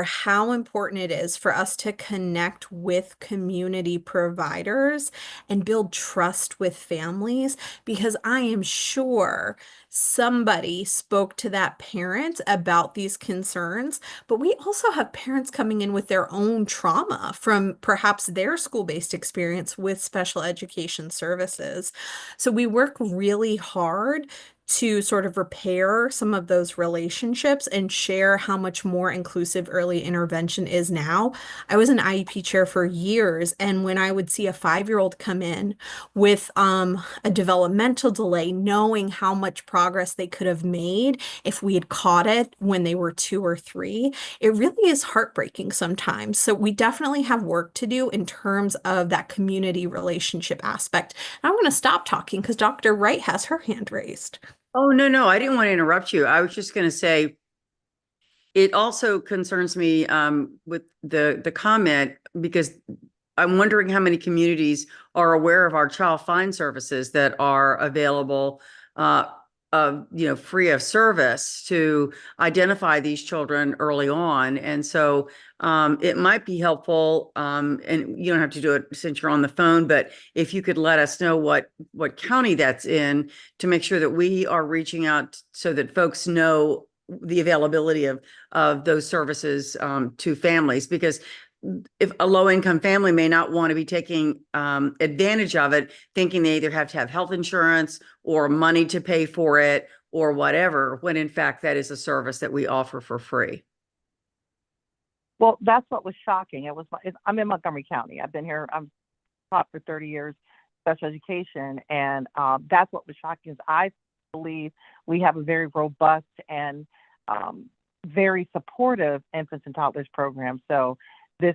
how important it is for us to connect with community providers and build trust with families, because I am sure somebody spoke to that parent about these concerns, but we also have parents coming in with their own trauma from perhaps their school-based experience with special education services. So we work really hard to sort of repair some of those relationships and share how much more inclusive early intervention is now. I was an IEP chair for years, and when I would see a 5-year-old come in with a developmental delay, knowing how much progress they could have made if we had caught it when they were 2 or 3, it really is heartbreaking sometimes. So we definitely have work to do in terms of that community relationship aspect. And I'm going to stop talking because Dr. Wright has her hand raised. Oh, no, I didn't want to interrupt you. I was just going to say, it also concerns me with the comment, because I'm wondering how many communities are aware of our child find services that are available, free of service, to identify these children early on. And so it might be helpful, and you don't have to do it since you're on the phone, but if you could let us know what county that's in, to make sure that we are reaching out so that folks know the availability of those services to families, because if a low-income family may not want to be taking advantage of it, thinking they either have to have health insurance or money to pay for it or whatever, when in fact that is a service that we offer for free. Well, that's what was shocking. I'm in Montgomery County. I've been here. I'm taught for 30 years special education, and that's what was shocking. Is I believe we have a very robust and very supportive infants and toddlers program. So this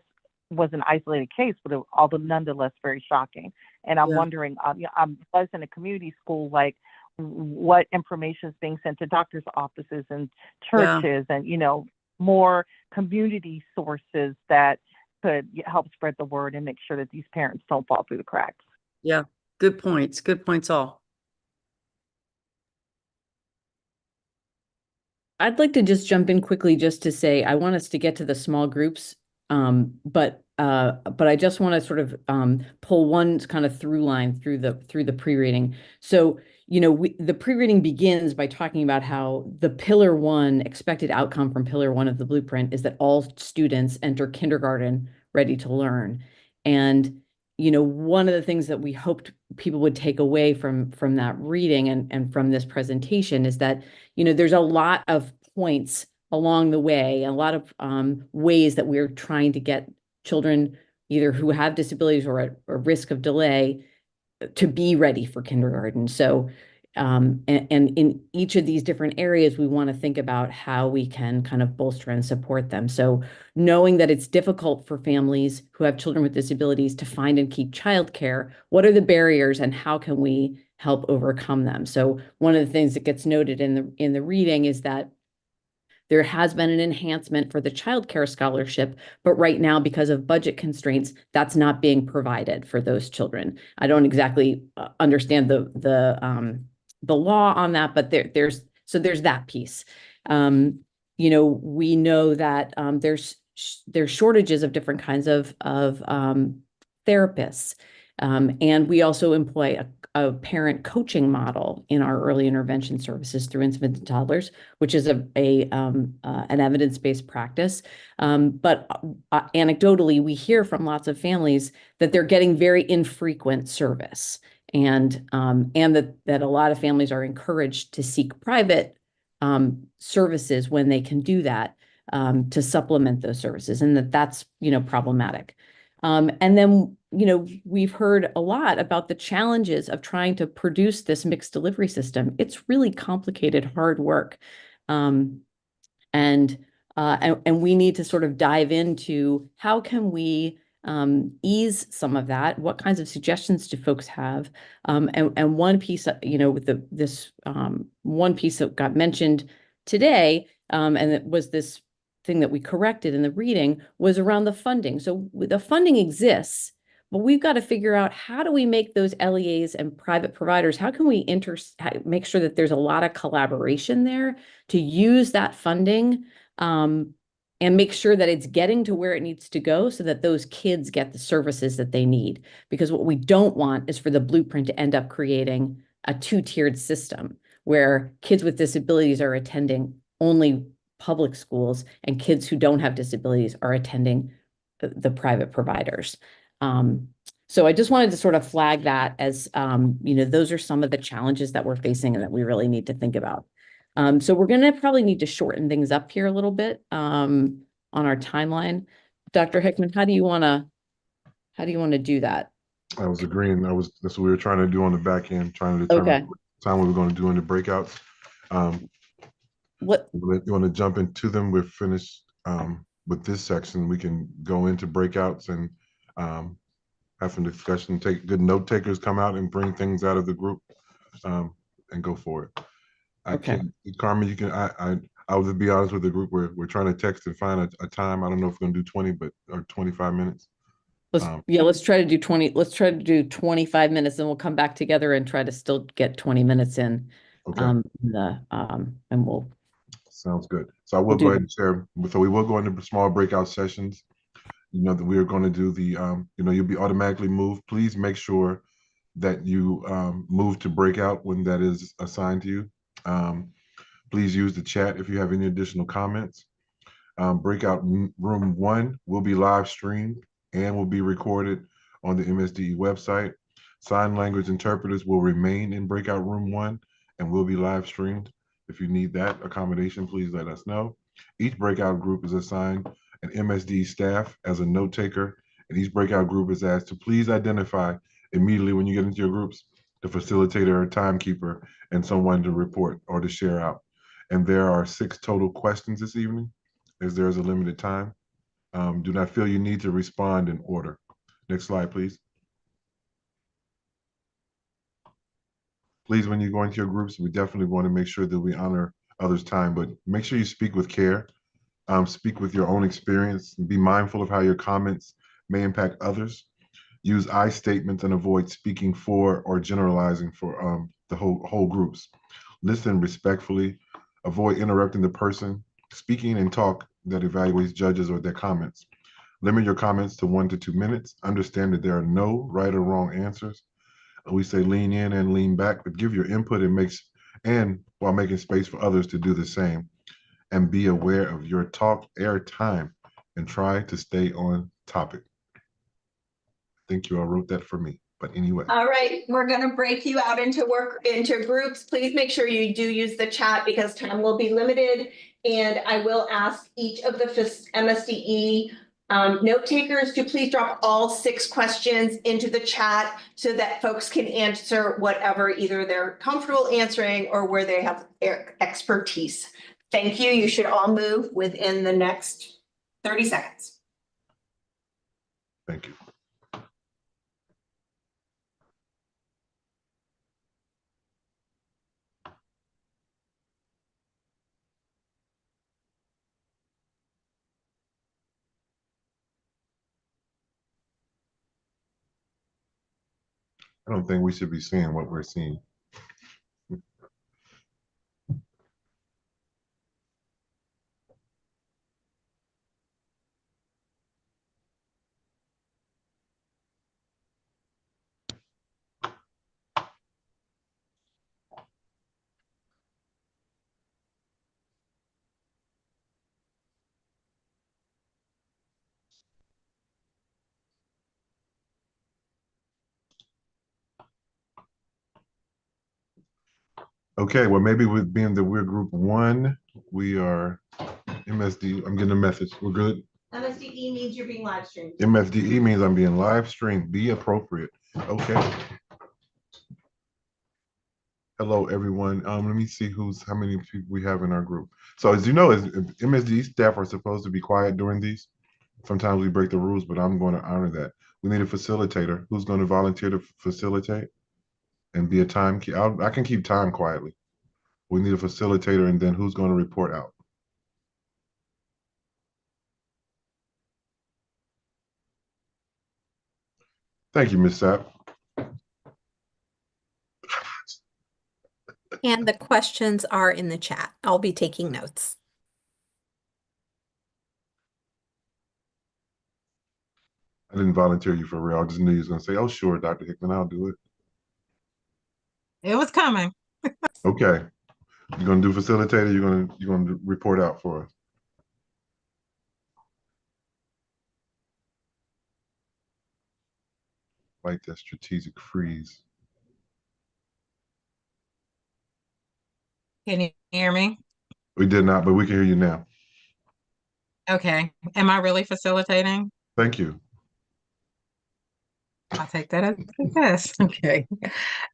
was an isolated case, but although nonetheless very shocking. And I'm wondering, I was in a community school, like what information is being sent to doctors' offices and churches, and more community sources that could help spread the word and make sure that these parents don't fall through the cracks. Yeah, good points all. I'd like to just jump in quickly just to say, I want us to get to the small groups. But I just want to sort of pull one kind of through line through the pre-reading. So, the pre-reading begins by talking about how the pillar one expected outcome from pillar one of the blueprint is that all students enter kindergarten ready to learn. And, one of the things that we hoped people would take away from that reading and from this presentation is that, there's a lot of points along the way, a lot of ways that we're trying to get children either who have disabilities or at a risk of delay to be ready for kindergarten. So, and in each of these different areas, we want to think about how we can kind of bolster and support them. So knowing that it's difficult for families who have children with disabilities to find and keep childcare, what are the barriers and how can we help overcome them? So one of the things that gets noted in the reading is that there has been an enhancement for the childcare scholarship, but right now, because of budget constraints, that's not being provided for those children. I don't exactly understand the law on that, but there's that piece. We know that there's shortages of different kinds of therapists. And we also employ a parent coaching model in our early intervention services through infants and toddlers, which is an evidence-based practice. But anecdotally, we hear from lots of families that they're getting very infrequent service, and that a lot of families are encouraged to seek private services when they can do that to supplement those services, and that's problematic. And then, we've heard a lot about the challenges of trying to produce this mixed delivery system. It's really complicated, hard work. And we need to sort of dive into how can we ease some of that? What kinds of suggestions do folks have? And one piece, with this one piece that got mentioned today, and it was this thing that we corrected in the reading, was around the funding. So the funding exists, but we've got to figure out how do we make those LEAs and private providers, how can we make sure that there's a lot of collaboration there to use that funding and make sure that it's getting to where it needs to go so that those kids get the services that they need. Because what we don't want is for the blueprint to end up creating a two-tiered system where kids with disabilities are attending only public schools and kids who don't have disabilities are attending the private providers. So I just wanted to sort of flag that as, those are some of the challenges that we're facing and that we really need to think about. So we're going to probably need to shorten things up here a little bit on our timeline. Dr. Hickman, how do you want to do that? I was agreeing. That's what we were trying to do on the back end, trying to determine what time we were going to do in the breakouts. What you want to jump into them? We're finished with this section. We can go into breakouts and have some discussion. Take good note takers, come out and bring things out of the group and go for it. I can't, Carmen. You can. I would be honest with the group. We're trying to text and find a time. I don't know if we're going to do 20, or 25 minutes. Let's try to do 20. Let's try to do 25 minutes, and we'll come back together and try to still get 20 minutes in. Okay. And we'll. Sounds good. So I will go ahead and share. So we will go into small breakout sessions. That we are going to do the. You'll be automatically moved. Please make sure that you move to breakout when that is assigned to you. Please use the chat if you have any additional comments. Breakout room 1 will be live streamed and will be recorded on the MSDE website. Sign language interpreters will remain in breakout room 1 and will be live streamed. If you need that accommodation, please let us know. Each breakout group is assigned an MSDE staff as a note taker, and each breakout group is asked to please identify immediately when you get into your groups the facilitator or timekeeper and someone to report or to share out. And there are 6 total questions this evening, as there is a limited time. Do not feel you need to respond in order. Next slide, please. Please, when you go into your groups, we definitely want to make sure that we honor others' time, but make sure you speak with care, speak with your own experience, and be mindful of how your comments may impact others. Use I statements and avoid speaking for or generalizing for the whole groups. Listen respectfully, Avoid interrupting the person speaking and talk that evaluates judges or their comments. Limit your comments to 1 to 2 minutes. Understand that there are no right or wrong answers. We say lean in and lean back, but give your input and while making space for others to do the same. And be aware of your talk air time and try to stay on topic. I think you all wrote that for me, but anyway. All right, we're gonna break you out into groups. Please make sure you do use the chat because time will be limited. And I will ask each of the MSDE note takers to please drop all 6 questions into the chat so that folks can answer whatever either they're comfortable answering or where they have expertise. Thank you. You should all move within the next 30 seconds. Thank you. I don't think we should be seeing what we're seeing. Okay, well, maybe with being that we're group 1, we are MSD. I'm getting a message. We're good. MSDE means you're being live streamed. MSDE means I'm being live streamed. Be appropriate. Okay. Hello, everyone. Let me see how many people we have in our group. So as you know, as MSDE staff are supposed to be quiet during these. Sometimes we break the rules, but I'm going to honor that. We need a facilitator. Who's going to volunteer to facilitate and be a time key? I can keep time quietly. We need a facilitator, and then who's going to report out? Thank you, Ms. Sapp. And the questions are in the chat. I'll be taking notes. I didn't volunteer you for real. I just knew you was going to say, oh, sure, Dr. Hickman, I'll do it. It was coming. Okay. You're going to do facilitator. You're going to report out for us. Like that strategic freeze. Can you hear me? We did not, but we can hear you now. Okay. Am I really facilitating? Thank you. I'll take that as a yes. Okay.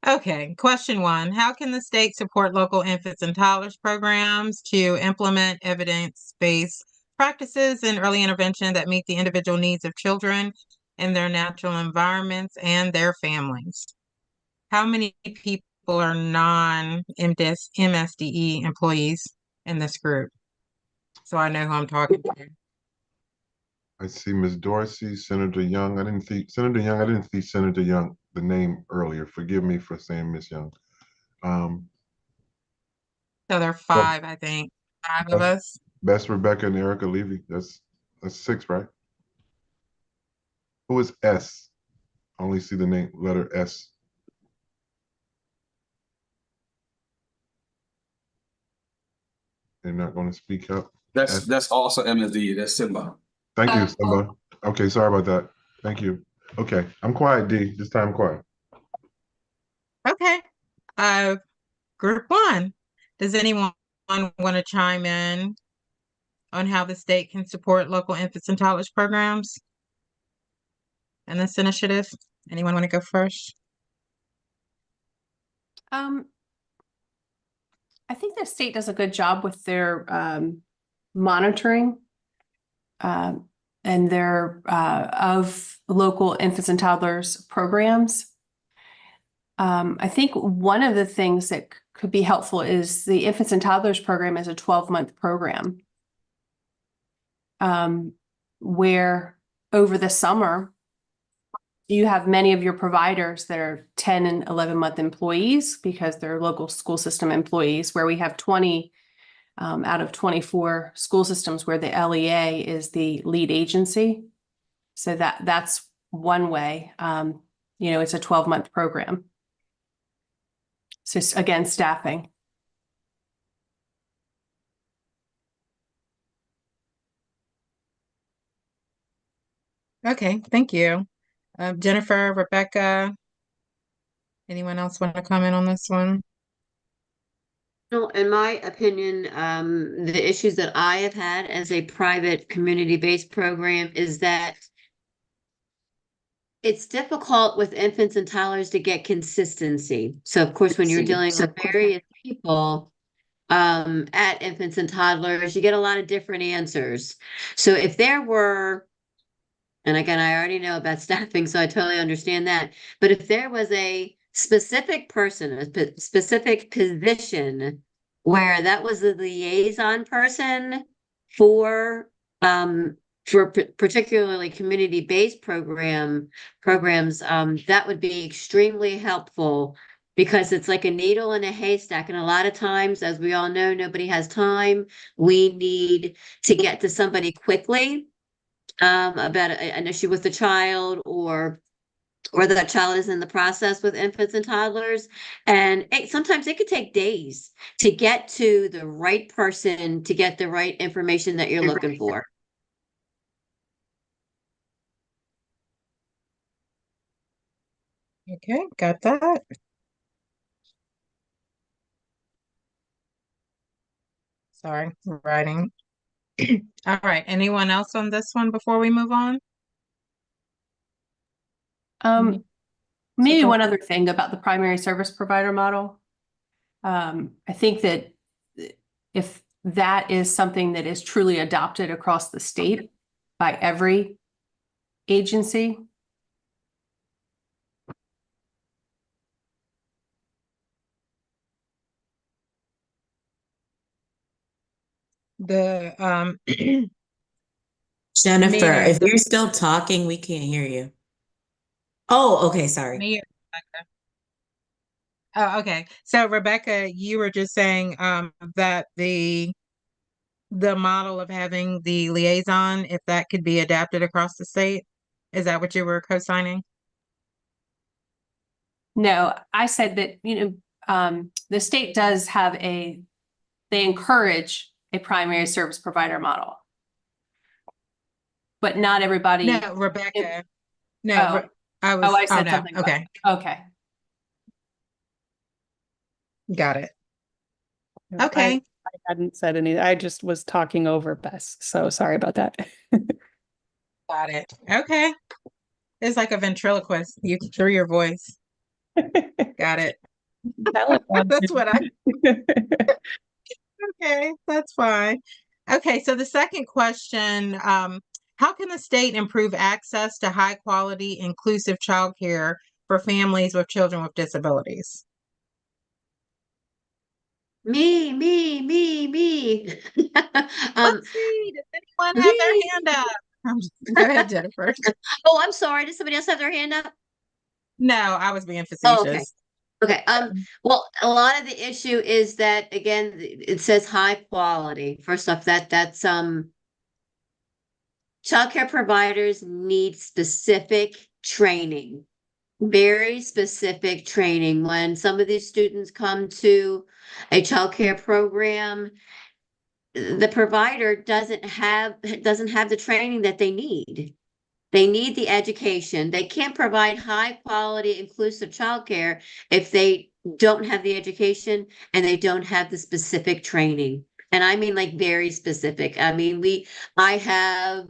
Okay. Question 1. How can the state support local infants and toddlers programs to implement evidence-based practices and early intervention that meet the individual needs of children in their natural environments and their families? How many people are non-MSDE employees in this group? So I know who I'm talking to. I see Ms. Dorsey, Senator Young. I didn't see Senator Young, the name earlier. Forgive me for saying Ms. Young. So there are 5, I think. 5 of us. Bess, Rebecca, and Erica Levy. That's 6, right? Who is S? I only see the name letter S. They're not going to speak up. That's also MSD. That's Simba. Thank you, Simba. Okay, sorry about that. Thank you. Okay, I'm quiet, D. This time I'm quiet. Okay. Group 1. Does anyone want to chime in on how the state can support local infants and toddlers programs in this initiative? Anyone want to go first? I think the state does a good job with their monitoring and their of local infants and toddlers programs. I think one of the things that could be helpful is the infants and toddlers program is a 12-month program where over the summer you have many of your providers that are 10 and 11-month employees because they're local school system employees, where we have 20 out of 24 school systems where the LEA is the lead agency. So that's one way. It's a 12-month program. So again, staffing. Okay, thank you. Jennifer, Rebecca, anyone else want to comment on this one? No, in my opinion, the issues that I have had as a private community-based program is that it's difficult with infants and toddlers to get consistency. So of course, when you're dealing with various people at infants and toddlers, you get a lot of different answers. So if there were, and again, I already know about staffing, so I totally understand that. But if there was a specific person, a specific position where that was the liaison person for particularly community-based programs, that would be extremely helpful because it's like a needle in a haystack. And a lot of times, as we all know, nobody has time. We need to get to somebody quickly about an issue with the child or that child is in the process with infants and toddlers. And sometimes it could take days to get to the right person to get the right information that you're looking for. Okay, got that. Sorry, I'm writing. All right, anyone else on this one before we move on? Maybe one other thing about the primary service provider model. I think that if that is something that is truly adopted across the state by every agency, The Jennifer, Mia. if you're still talking, we can't hear you. Oh, okay, sorry. Mia. Oh, okay. So Rebecca, you were just saying that the model of having the liaison, if that could be adapted across the state, is that what you were co-signing? no, I said that, the state does have they encourage a primary service provider model. But not everybody. No, Rebecca. No, I said no. something. Okay. Okay. Got it. No, Okay. I hadn't said anything. I just was talking over Bess. So sorry about that. Got it. Okay. It's like a ventriloquist. You through your voice. Got it. That's what I. Okay, that's fine. Okay, so the second question, how can the state improve access to high quality, inclusive childcare for families with children with disabilities? Me. Let's see, does anyone have their hand up? Go ahead, Jennifer. Oh, I'm sorry. Did somebody else have their hand up? No, I was being Oh, okay. facetious. Okay. Well, a lot of the issue is that again, it says high quality. First off, that's childcare providers need specific training, very specific training. When some of these students come to a childcare program, the provider doesn't have the training that they need. They need the education. They can't provide high quality, inclusive childcare if they don't have the education and they don't have the specific training. And I mean like very specific. I mean, I have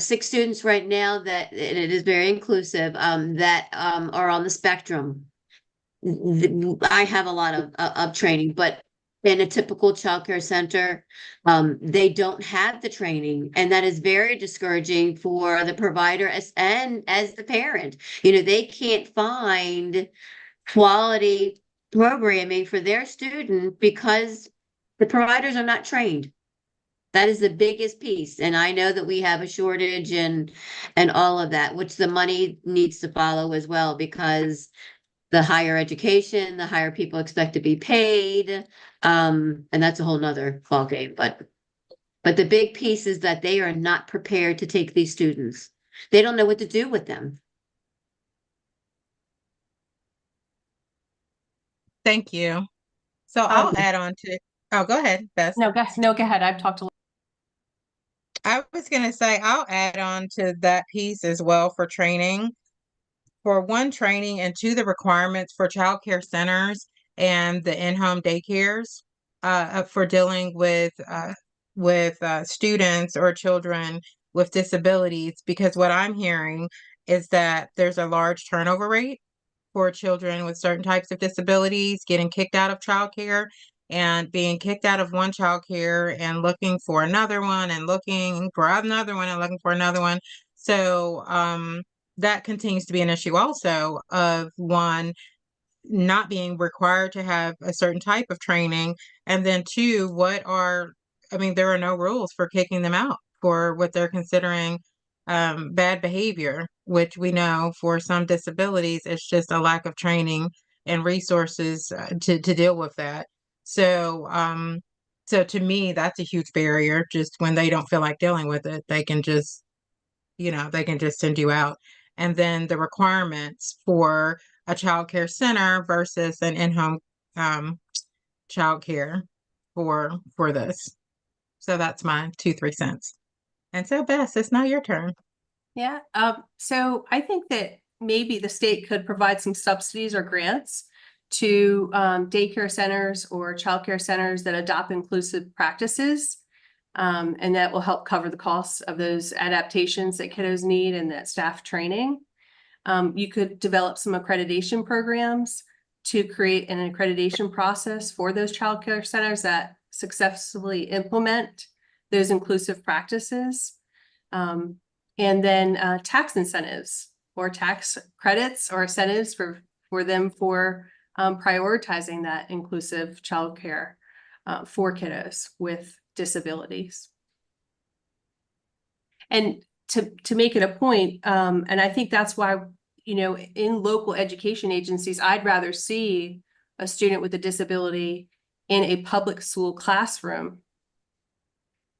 6 students right now that, and it is very inclusive, that are on the spectrum. I have a lot of training, but in a typical childcare center, they don't have the training, and that is very discouraging for the provider and as the parent. They can't find quality programming for their student because the providers are not trained. That is the biggest piece, and I know that we have a shortage and all of that, which the money needs to follow as well, because the higher education, the higher people expect to be paid. And that's a whole nother ballgame, but the big piece is that they are not prepared to take these students. They don't know what to do with them. Thank you. So I'll add on to, oh, go ahead, Bess. No, go ahead. I've talked a lot. I was gonna say, I'll add on to that piece as well for training. For one, training, and two, the requirements for childcare centers and the in-home daycares for dealing with students or children with disabilities. Because what I'm hearing is that there's a large turnover rate for children with certain types of disabilities getting kicked out of childcare and being kicked out of one childcare and looking for another one and looking for another one and looking for another one. So that continues to be an issue also of one, not being required to have a certain type of training. And then two, there are no rules for kicking them out for what they're considering bad behavior, which we know for some disabilities, it's just a lack of training and resources to deal with that. So to me, that's a huge barrier. Just when they don't feel like dealing with it, they can just send you out. And then the requirements for a child care center versus an in-home child care for this. So that's my 2-3 cents. And so Bess, it's now your turn. Yeah, so I think that maybe the state could provide some subsidies or grants to daycare centers or childcare centers that adopt inclusive practices. And that will help cover the costs of those adaptations that kiddos need and that staff training. You could develop some accreditation programs to create an accreditation process for those childcare centers that successfully implement those inclusive practices. And then tax incentives or tax credits or incentives for them for prioritizing that inclusive childcare for kiddos with disabilities. And to make it a point, and I think that's why, in local education agencies, I'd rather see a student with a disability in a public school classroom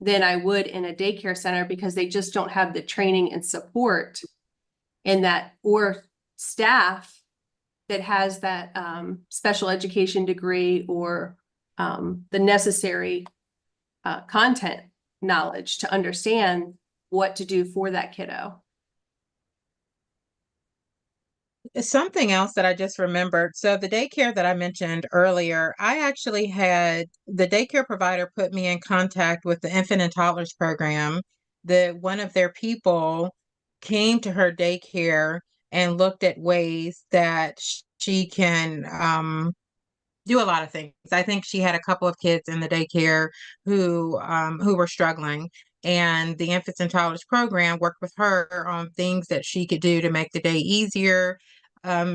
than I would in a daycare center, because they just don't have the training and support in that, or staff that has that special education degree or the necessary content knowledge to understand what to do for that kiddo. Something else that I just remembered. So the daycare that I mentioned earlier, I actually had the daycare provider put me in contact with the infant and toddlers program. One of their people came to her daycare and looked at ways that she can do a lot of things. I think she had a couple of kids in the daycare who were struggling, and the infants and toddlers program worked with her on things that she could do to make the day easier.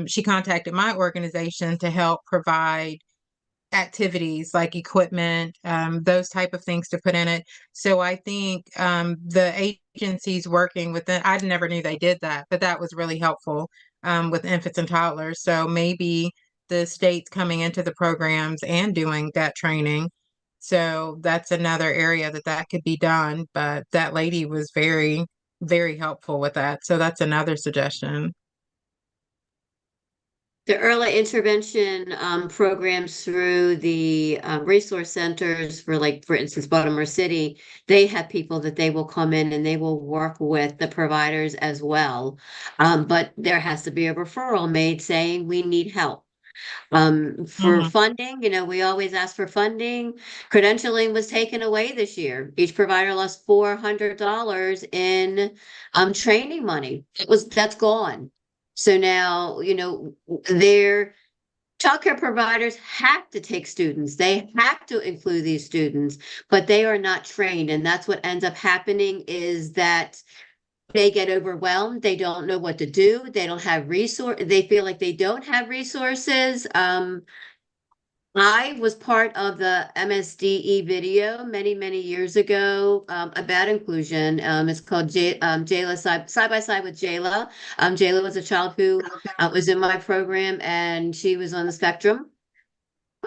She contacted my organization to help provide activities like equipment, those type of things to put in it. So I think the agencies working with it, I never knew they did that, but that was really helpful with infants and toddlers. So maybe the state's coming into the programs and doing that training. So that's another area that could be done. But that lady was very, very helpful with that. So that's another suggestion. The early intervention programs through the resource centers for instance, Baltimore City, they have people that they will come in and they will work with the providers as well. But there has to be a referral made saying we need help. For funding, we always ask for funding. Credentialing was taken away this year. Each provider lost $400 in training money. That's gone. So now, their childcare providers have to take students. They have to include these students, but they are not trained. And that's what ends up happening, is that they get overwhelmed. They don't know what to do. They don't have they feel like they don't have resources. I was part of the MSDE video many, many years ago about inclusion. It's called Jayla Side by Side with Jayla. Jayla was a child who was in my program, and she was on the spectrum.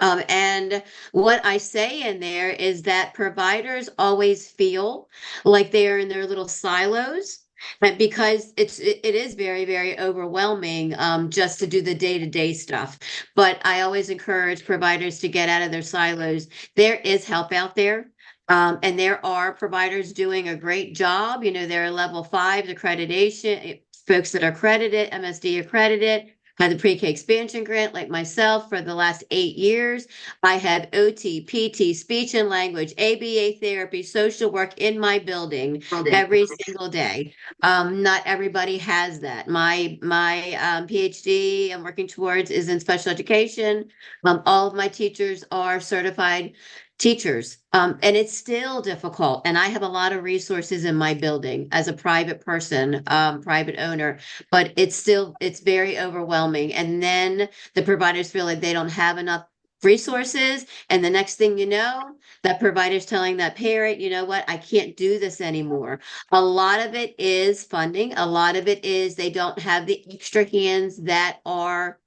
And what I say in there is that providers always feel like they are in their little silos. And because it is very, very overwhelming just to do the day-to-day stuff. But I always encourage providers to get out of their silos. There is help out there. And there are providers doing a great job. You know, there are level 5 accreditation, folks that are accredited, MSD accredited. Had the pre-K expansion grant like myself for the last 8 years. I have OT, PT, speech and language, ABA therapy, social work in my building every single day. Not everybody has that. My PhD I'm working towards is in special education. All of my teachers are certified teachers. And it's still difficult. And I have a lot of resources in my building as a private person, private owner, but it's very overwhelming. And then the providers feel like they don't have enough resources. And the next thing you know, that provider's telling that parent, you know what, I can't do this anymore. A lot of it is funding. A lot of it is they don't have the extra hands that are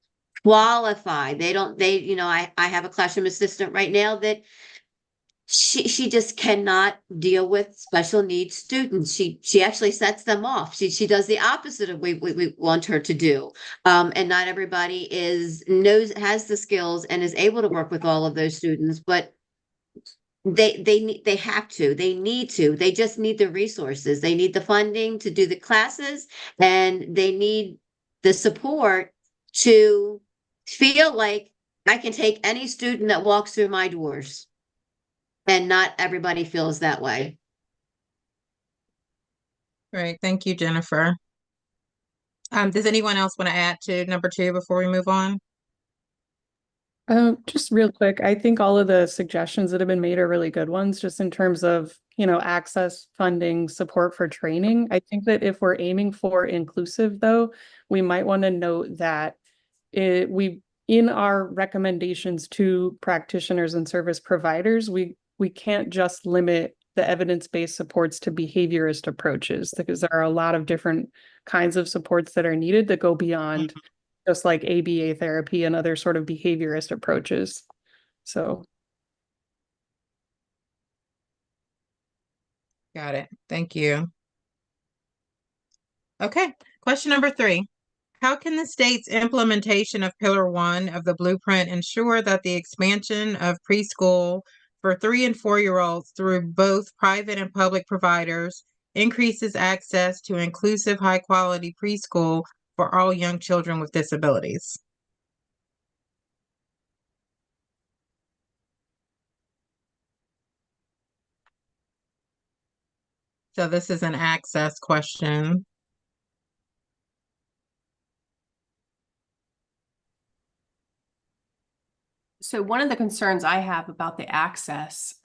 qualified. I have a classroom assistant right now that she just cannot deal with special needs students. She actually sets them off. She does the opposite of what we want her to do. And not everybody has the skills and is able to work with all of those students, but they need to. They just need the resources. They need the funding to do the classes, and they need the support to feel like I can take any student that walks through my doors. And not everybody feels that way. Great. Thank you, Jennifer. Does anyone else want to add to number 2 before we move on? Just real quick, I think all of the suggestions that have been made are really good ones, just in terms of, access, funding, support for training. I think that if we're aiming for inclusive, though, we might want to note that in our recommendations to practitioners and service providers, we can't just limit the evidence-based supports to behaviorist approaches, because there are a lot of different kinds of supports that are needed that go beyond just like ABA therapy and other sort of behaviorist approaches. So. Got it. Thank you. Okay, question number 3. How can the state's implementation of Pillar 1 of the blueprint ensure that the expansion of preschool for 3 and 4-year-olds through both private and public providers increases access to inclusive, high-quality preschool for all young children with disabilities? So this is an access question. So one of the concerns I have about the access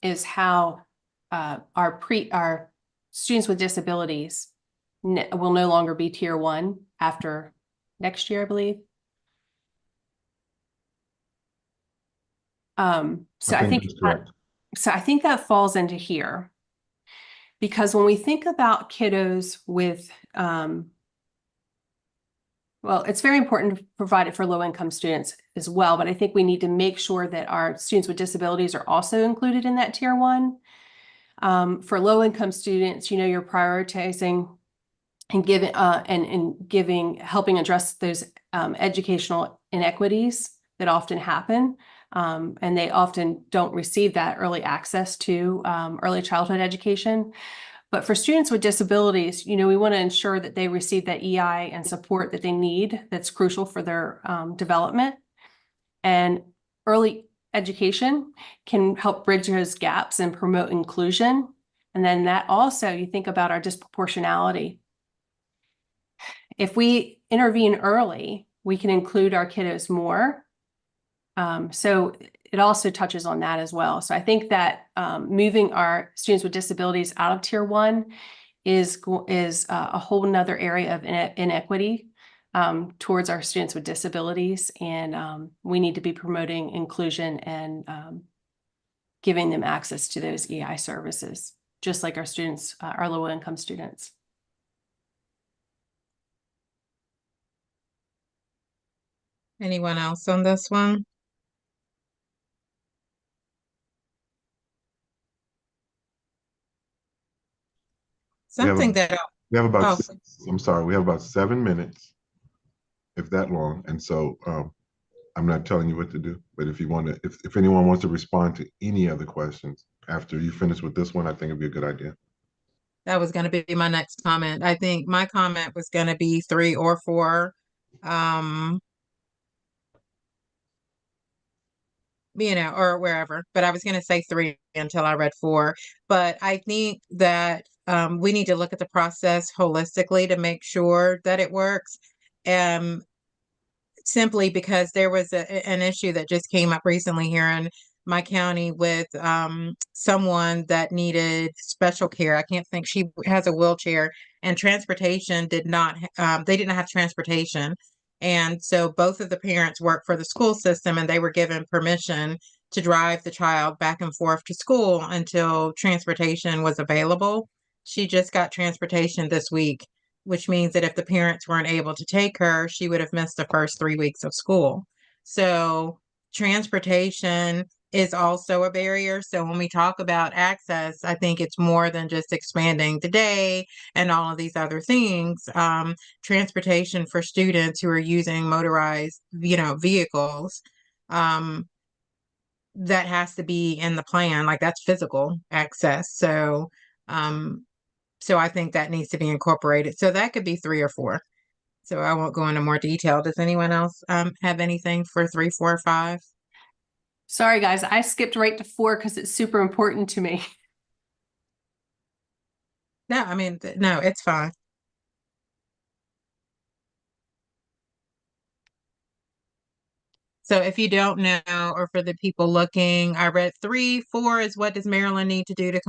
is how our students with disabilities will no longer be tier 1 after next year, I believe. So I think that falls into here, because when we think about kiddos with well, it's very important to provide it for low-income students as well, but I think we need to make sure that our students with disabilities are also included in that tier 1. For low-income students, you're prioritizing and helping address those educational inequities that often happen, and they often don't receive that early access to early childhood education. But for students with disabilities, we want to ensure that they receive that EI and support that they need that's crucial for their development. And early education can help bridge those gaps and promote inclusion. And then that also, you think about our disproportionality. If we intervene early, we can include our kiddos more. So it also touches on that as well. So I think that moving our students with disabilities out of tier 1 is a whole nother area of inequity towards our students with disabilities. And we need to be promoting inclusion and giving them access to those EI services, just like our students, our low income students. Anyone else on this one? Something that, We have about, oh, I'm sorry, we have about 7 minutes, if that long. And so I'm not telling you what to do, but if you want to, if anyone wants to respond to any other questions after you finish with this one, I think it'd be a good idea. that was going to be my next comment. I think my comment was going to be 3 or 4. Or wherever, but I was going to say 3 until I read 4. But I think that we need to look at the process holistically to make sure that it works. Simply because there was an issue that just came up recently here in my county with someone that needed special care. I can't think, she has a wheelchair, and transportation did not, they didn't have transportation. And so both of the parents work for the school system, and they were given permission to drive the child back and forth to school until transportation was available. She just got transportation this week, which means that if the parents weren't able to take her, she would have missed the first 3 weeks of school. So transportation is also a barrier. So when we talk about access, I think it's more than just expanding the day and all of these other things. Transportation for students who are using motorized, vehicles, that has to be in the plan. Like, that's physical access. So I think that needs to be incorporated. So that could be 3 or 4. So I won't go into more detail. Does anyone else have anything for 3, 4, or 5? Sorry, guys, I skipped right to 4 because it's super important to me. No, no, it's fine. So if you don't know, or for the people looking, I read 3. 4 is, what does Maryland need to do to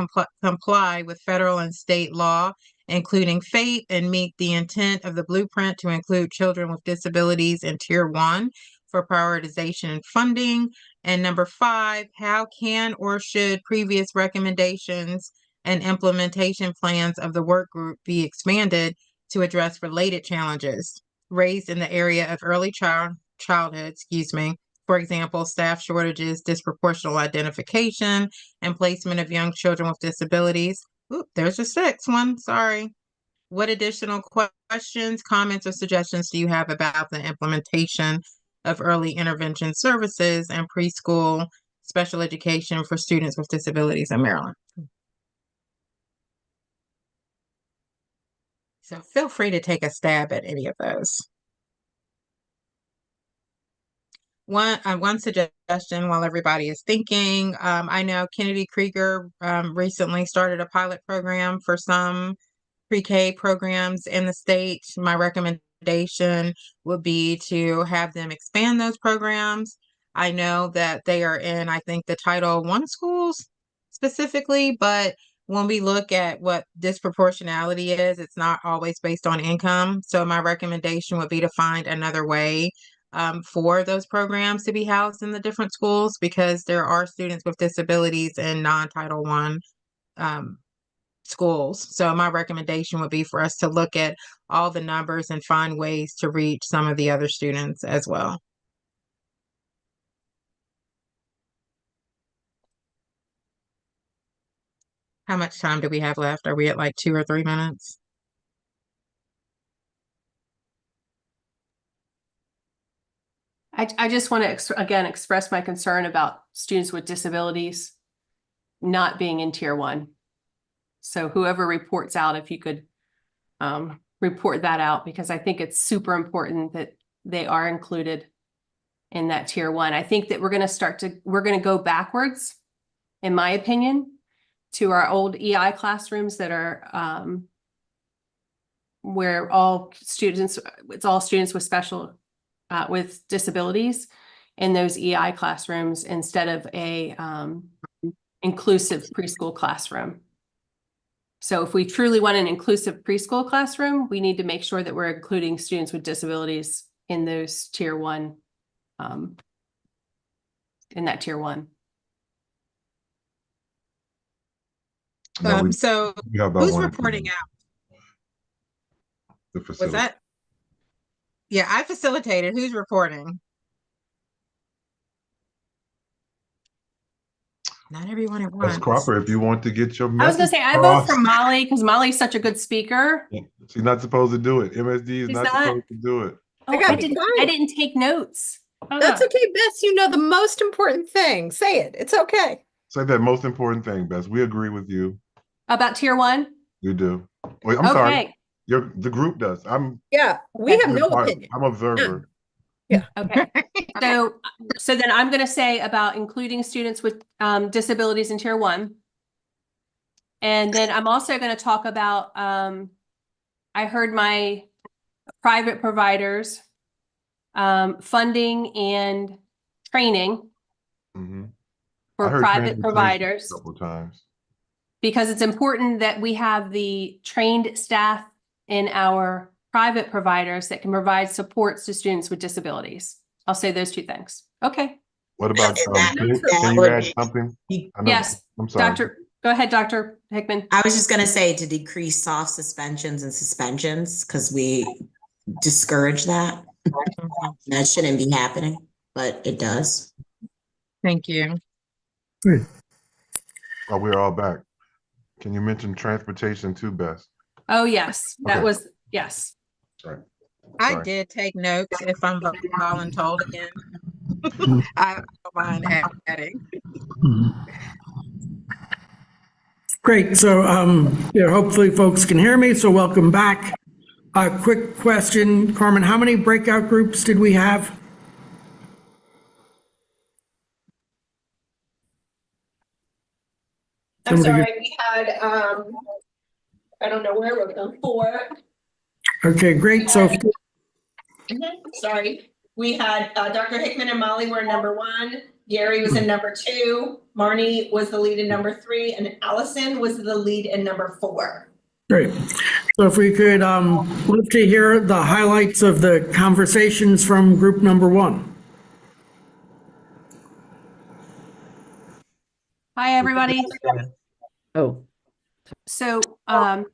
comply with federal and state law, including FAPE, and meet the intent of the blueprint to include children with disabilities in Tier 1 for prioritization and funding. And number 5, how can or should previous recommendations and implementation plans of the work group be expanded to address related challenges raised in the area of early childhood, for example, staff shortages, disproportional identification, and placement of young children with disabilities. Oop, there's a 6th one, sorry. What additional questions, comments, or suggestions do you have about the implementation of early intervention services and preschool special education for students with disabilities in Maryland? So feel free to take a stab at any of those. One suggestion while everybody is thinking, I know Kennedy Krieger recently started a pilot program for some pre-K programs in the state. My recommendation would be to have them expand those programs. I know that they are in, I think, the Title I schools specifically, but when we look at what disproportionality is, it's not always based on income. So my recommendation would be to find another way for those programs to be housed in the different schools, because there are students with disabilities in non-Title I schools. So my recommendation would be for us to look at all the numbers and find ways to reach some of the other students as well. How much time do we have left? Are we at like 2 or 3 minutes? I just want to again express my concern about students with disabilities not being in Tier 1. So whoever reports out, if you could report that out, because I think it's super important that they are included in that Tier 1. I think that we're going to go backwards, in my opinion, to our old EI classrooms that are where it's all students with special with disabilities in those EI classrooms instead of a inclusive preschool classroom. So if we truly want an inclusive preschool classroom, we need to make sure that we're including students with disabilities in those tier one, in that tier one. No, So we have about who's one reporting out? the Was facility. that? Yeah, I facilitated. Who's reporting? Not everyone at Ms. once. Cropper, if you want to get your I was gonna message say, I vote for across. Molly because Molly's such a good speaker. She's not supposed to do it. MSD is She's not not? supposed to do it. Oh, gotta I be didn't, quiet. I didn't take notes. That's okay, Bess. You know the most important thing. Say it. It's okay. Say that most important thing, Bess. We agree with you. About tier one? You do. Wait, I'm sorry. Okay, The group does. Yeah, we have no part- opinion. I'm observer. okay. So then I'm gonna say about including students with disabilities in tier one. And then I'm also gonna talk about, I heard my private providers, funding and training Mhm. for I heard private transportation providers. a couple times. Because it's important that we have the trained staff in our private providers that can provide supports to students with disabilities. I'll say those two things. Okay. What about, That- can that you would add be- something? I know- Yes, I'm sorry. go ahead, Dr. Hickman. I was just gonna say to decrease soft suspensions and suspensions, because we discourage that. That shouldn't be happening, but it does. Thank you. Oh, we're all back. Can you mention transportation too, Bess? Oh, yes, that Okay. was, yes. Right. I Sorry. did take notes if I'm voluntold again. I don't mind adding. Great. So, hopefully folks can hear me. So welcome back. A quick question, Carmen, how many breakout groups did we have? I'm sorry, we had, I don't know where we're going, 4. Okay, great. So, Sorry, we had Dr. Hickman and Molly were number 1, Gary was in number 2, Marnie was the lead in number 3, and Allison was the lead in number 4. great. So if we could love to hear the highlights of the conversations from group number 1. Hi, everybody. Oh, So I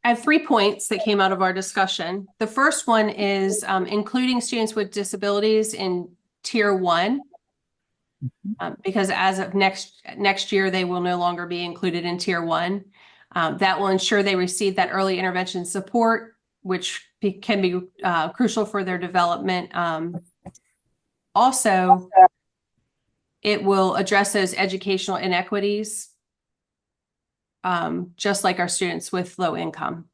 have 3 points that came out of our discussion. The first one is including students with disabilities in tier 1. Because as of next year, they will no longer be included in tier 1. That will ensure they receive that early intervention support, which can be crucial for their development. Also, it will address those educational inequities, just like our students with low income.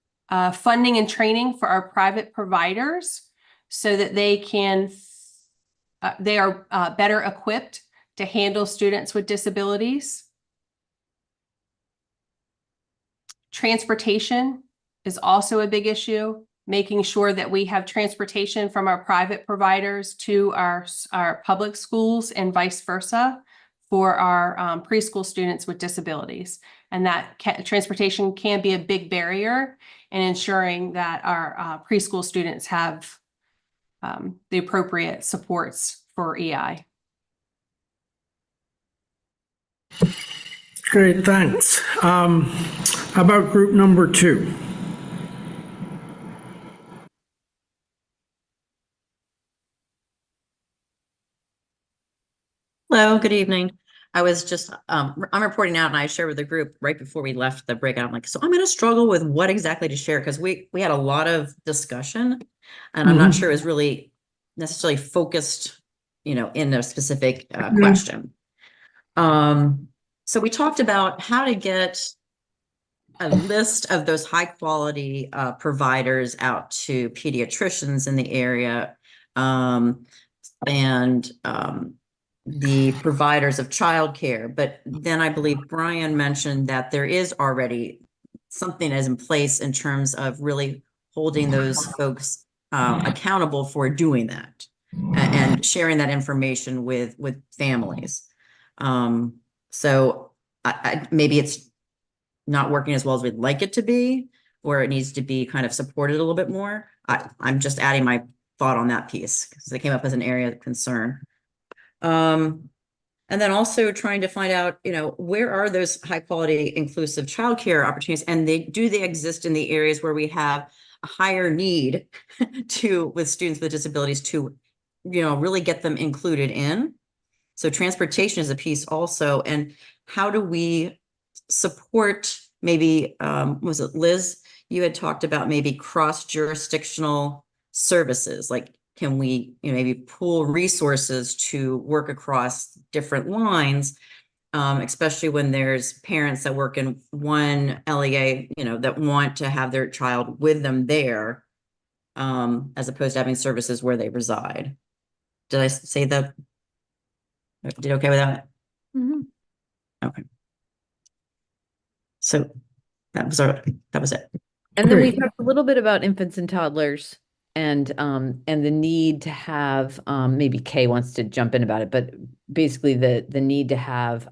Funding and training for our private providers so that they are better equipped to handle students with disabilities. Transportation is also a big issue, making sure that we have transportation from our private providers to our public schools and vice versa for our preschool students with disabilities. And that transportation can be a big barrier in ensuring that our preschool students have the appropriate supports for EI. Great, thanks. How about group number 2? Hello, good evening. I was just, I'm reporting out and I shared with the group right before we left the breakout. I'm like, so I'm going to struggle with what exactly to share because we had a lot of discussion and I'm not sure it was really necessarily focused, in a specific question. So we talked about how to get a list of those high quality providers out to pediatricians in the area and the providers of childcare. But then I believe Brian mentioned that there is already something as in place in terms of really holding those folks accountable for doing that and sharing that information with families. So maybe it's not working as well as we'd like it to be, or it needs to be kind of supported a little bit more. I'm just adding my thought on that piece because it came up as an area of concern. And then also trying to find out, where are those high quality inclusive childcare opportunities, and do they exist in the areas where we have a higher need with students with disabilities to, really get them included in. So transportation is a piece also, and how do we support maybe, was it Liz? You had talked about maybe cross-jurisdictional services, like can we maybe pool resources to work across different lines, especially when there's parents that work in one LEA, that want to have their child with them there, as opposed to having services where they reside. Did I say that? Did okay with that? Mm-hmm. Okay. So that was it. And then we talked a little bit about infants and toddlers and the need to have, maybe Kay wants to jump in about it, but basically the need to have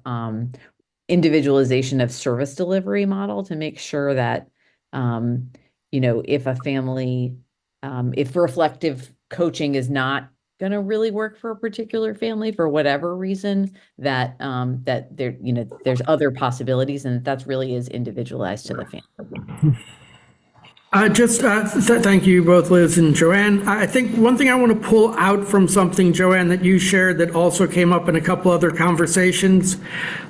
individualization of service delivery model to make sure that, if a family, if reflective coaching is not going to really work for a particular family for whatever reason, that there, there's other possibilities, and that's really is individualized to the family. Thank you both, Liz and Joanne. I think one thing I want to pull out from something, Joanne, that you shared that also came up in a couple other conversations,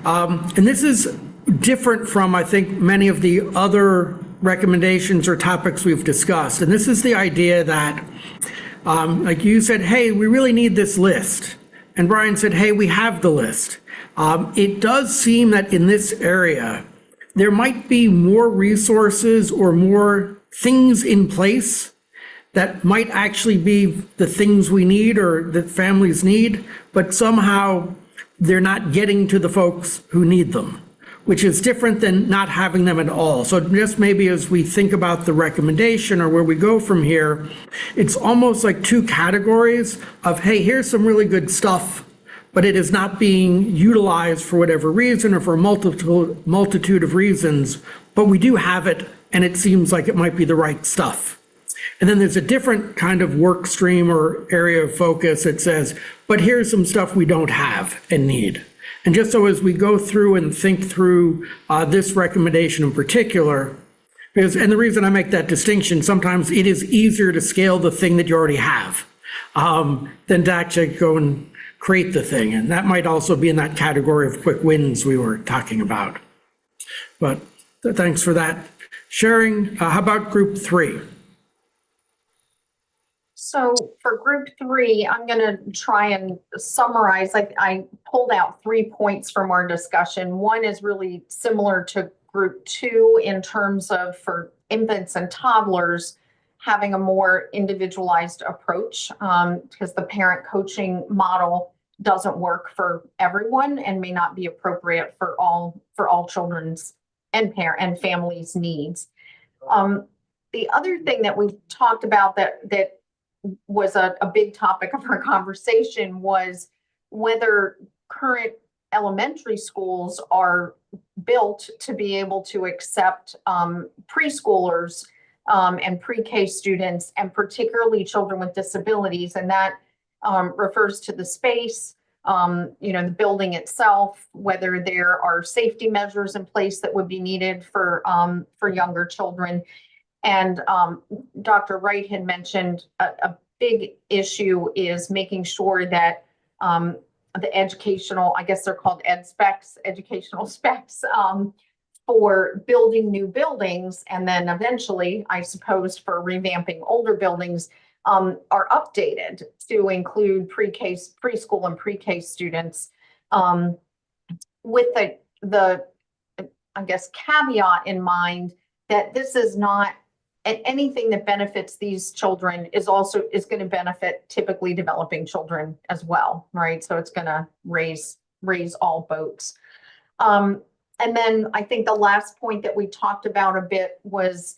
and this is different from, I think, many of the other recommendations or topics we've discussed. And this is the idea that, like you said, hey, we really need this list. And Brian said, hey, we have the list. It does seem that in this area, there might be more resources or more things in place that might actually be the things we need or that families need, but somehow they're not getting to the folks who need them, which is different than not having them at all. So just maybe as we think about the recommendation or where we go from here, it's almost like two categories of, hey, here's some really good stuff, but it is not being utilized for whatever reason or for a multitude of reasons, but we do have it, and it seems like it might be the right stuff. And then there's a different kind of work stream or area of focus that says, but here's some stuff we don't have and need. And just so as we go through and think through this recommendation in particular, and the reason I make that distinction, sometimes it is easier to scale the thing that you already have than to actually go and create the thing. And that might also be in that category of quick wins we were talking about. But thanks for that sharing. How about group 3? So for group 3, I'm going to try and summarize. I pulled out 3 points from our discussion. One is really similar to group 2 in terms of for infants and toddlers having a more individualized approach, because the parent coaching model doesn't work for everyone and may not be appropriate for all children's and parent and families' needs. The other thing that we talked about that was a big topic of our conversation was whether current elementary schools are built to be able to accept preschoolers and pre-K students, and particularly children with disabilities. And that refers to the space, the building itself, whether there are safety measures in place that would be needed for younger children. And Dr. Wright had mentioned a big issue is making sure that the educational, I guess they're called educational specs for building new buildings, and then eventually, I suppose, for revamping older buildings, are updated to include preschool and pre-K students, with the I guess caveat in mind that this is not anything that benefits these children is going to benefit typically developing children as well, right? So it's going to raise all boats. And then I think the last point that we talked about a bit was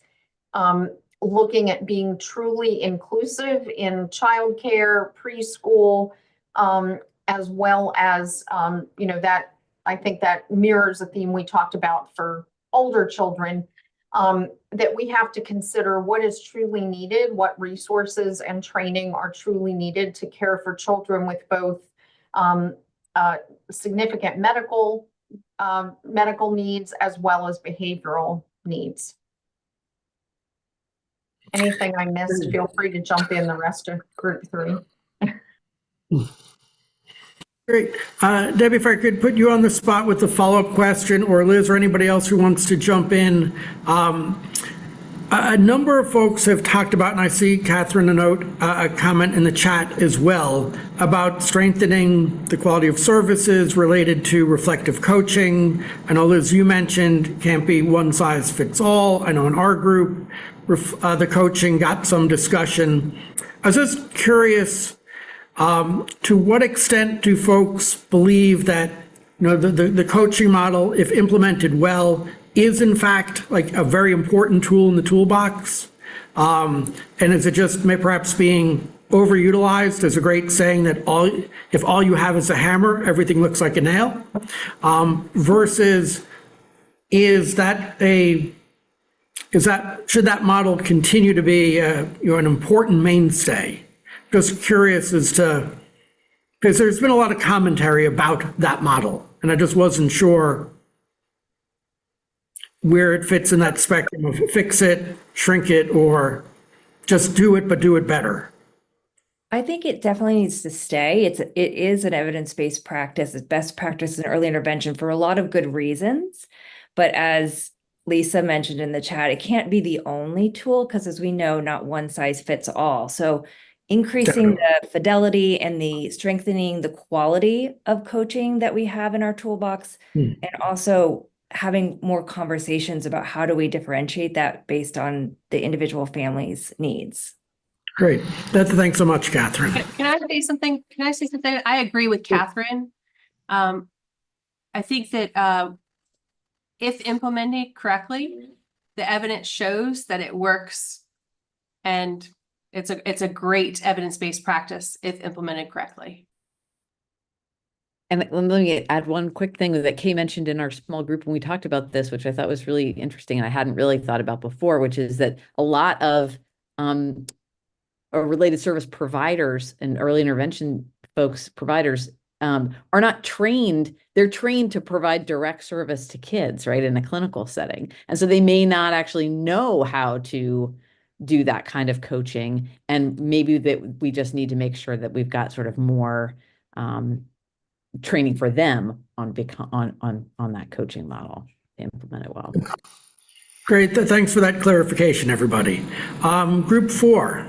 looking at being truly inclusive in childcare, preschool, as well as, that I think that mirrors a theme we talked about for older children, that we have to consider what is truly needed, what resources and training are truly needed to care for children with both significant medical needs as well as behavioral needs. Anything I missed, feel free to jump in, the rest of group 3. Great. Debbie, if I could put you on the spot with a follow-up question, or Liz or anybody else who wants to jump in. A number of folks have talked about, and I see Catherine a note, a comment in the chat as well, about strengthening the quality of services related to reflective coaching. I know, Liz, you mentioned can't be one size fits all. I know in our group, the coaching got some discussion. I was just curious, to what extent do folks believe that, the coaching model, if implemented well, is in fact like a very important tool in the toolbox? And is it just perhaps being overutilized? There's a great saying that if all you have is a hammer, everything looks like a nail. Versus should that model continue to be an important mainstay? Just curious as to, because there's been a lot of commentary about that model, and I just wasn't sure where it fits in that spectrum of fix it, shrink it, or just do it, but do it better. I think it definitely needs to stay. It is an evidence-based practice. It's best practice in early intervention for a lot of good reasons. But as Lisa mentioned in the chat, it can't be the only tool because, as we know, not one size fits all. So increasing the fidelity and the strengthening the quality of coaching that we have in our toolbox, and also having more conversations about how do we differentiate that based on the individual family's needs. Great. Thanks so much, Catherine. Can I say something? I agree with Catherine. I think that if implemented correctly, the evidence shows that it works, and it's a great evidence-based practice if implemented correctly. And let me add one quick thing that Kay mentioned in our small group when we talked about this, which I thought was really interesting and I hadn't really thought about before, which is that a lot of related service providers and early intervention providers are not trained. They're trained to provide direct service to kids, right, in a clinical setting. And so they may not actually know how to do that kind of coaching. And maybe that we just need to make sure that we've got sort of more training for them on that coaching model to implement it well. Great. Thanks for that clarification, everybody. Group 4.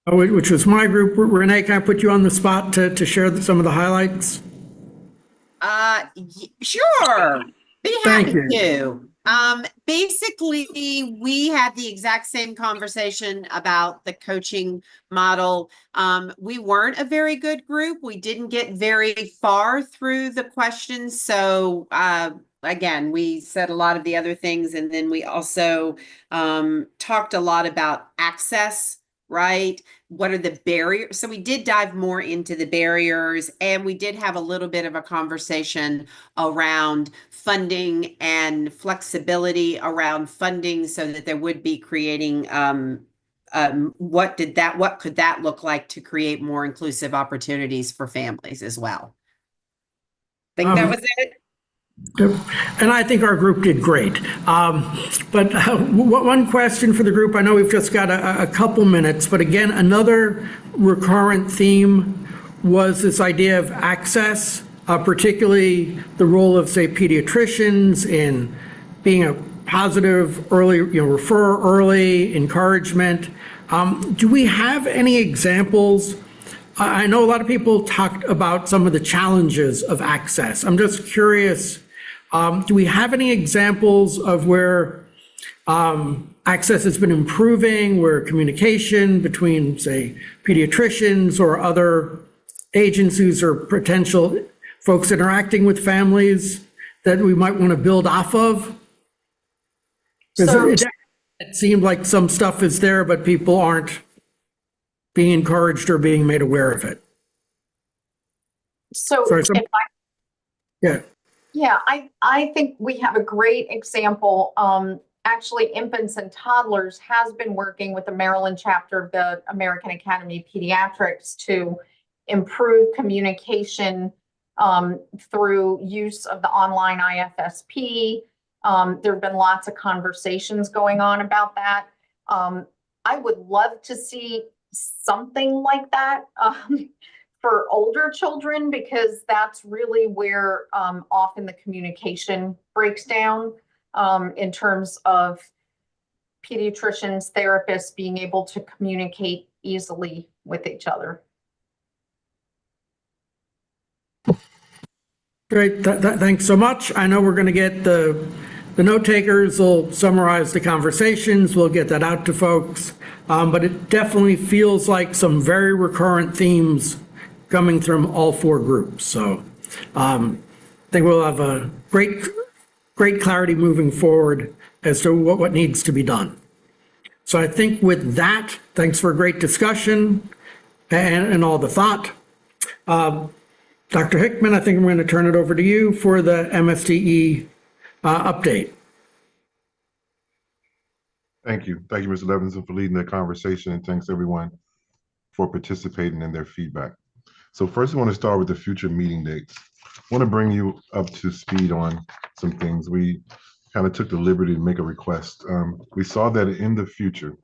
Which was my group. Renee, can I put you on the spot to share some of the highlights? Sure. Be happy Thank you. to. Basically, we had the exact same conversation about the coaching model. We weren't a very good group. We didn't get very far through the questions. So, again, we said a lot of the other things. And then we also talked a lot about access, right? What are the barriers? So we did dive more into the barriers, and we did have a little bit of a conversation around funding and flexibility around funding so that there would be creating what could that look like to create more inclusive opportunities for families as well. I think that was it. And I think our group did great. But one question for the group, I know we've just got a couple minutes, but again, another recurrent theme was this idea of access, particularly the role of, say, pediatricians in being a positive early, refer early, encouragement. Do we have any examples? I know a lot of people talked about some of the challenges of access. I'm just curious, do we have any examples of where access has been improving, where communication between, say, pediatricians or other agencies or potential folks interacting with families that we might want to build off of? Because it seemed like some stuff is there, but people aren't being encouraged or being made aware of it. So Sorry, if I Yeah. Yeah, I think we have a great example. Actually, Infants and Toddlers has been working with the Maryland chapter of the American Academy of Pediatrics to improve communication through use of the online IFSP. There have been lots of conversations going on about that. I would love to see something like that. For older children, because that's really where often the communication breaks down in terms of pediatricians, therapists being able to communicate easily with each other. Great, thanks so much. I know we're going to get the note takers will summarize the conversations. We'll get that out to folks. But it definitely feels like some very recurrent themes coming from all four groups. So I think we'll have a great clarity moving forward as to what needs to be done. So I think with that, thanks for a great discussion and all the thought. Dr. Hickman, I think I'm going to turn it over to you for the MSDE update. Thank you. Thank you, Mr. Levinson, for leading the conversation, and thanks everyone for participating in their feedback. So first, I want to start with the future meeting dates. I want to bring you up to speed on some things. We kind of took the liberty to make a request. We saw that in the future,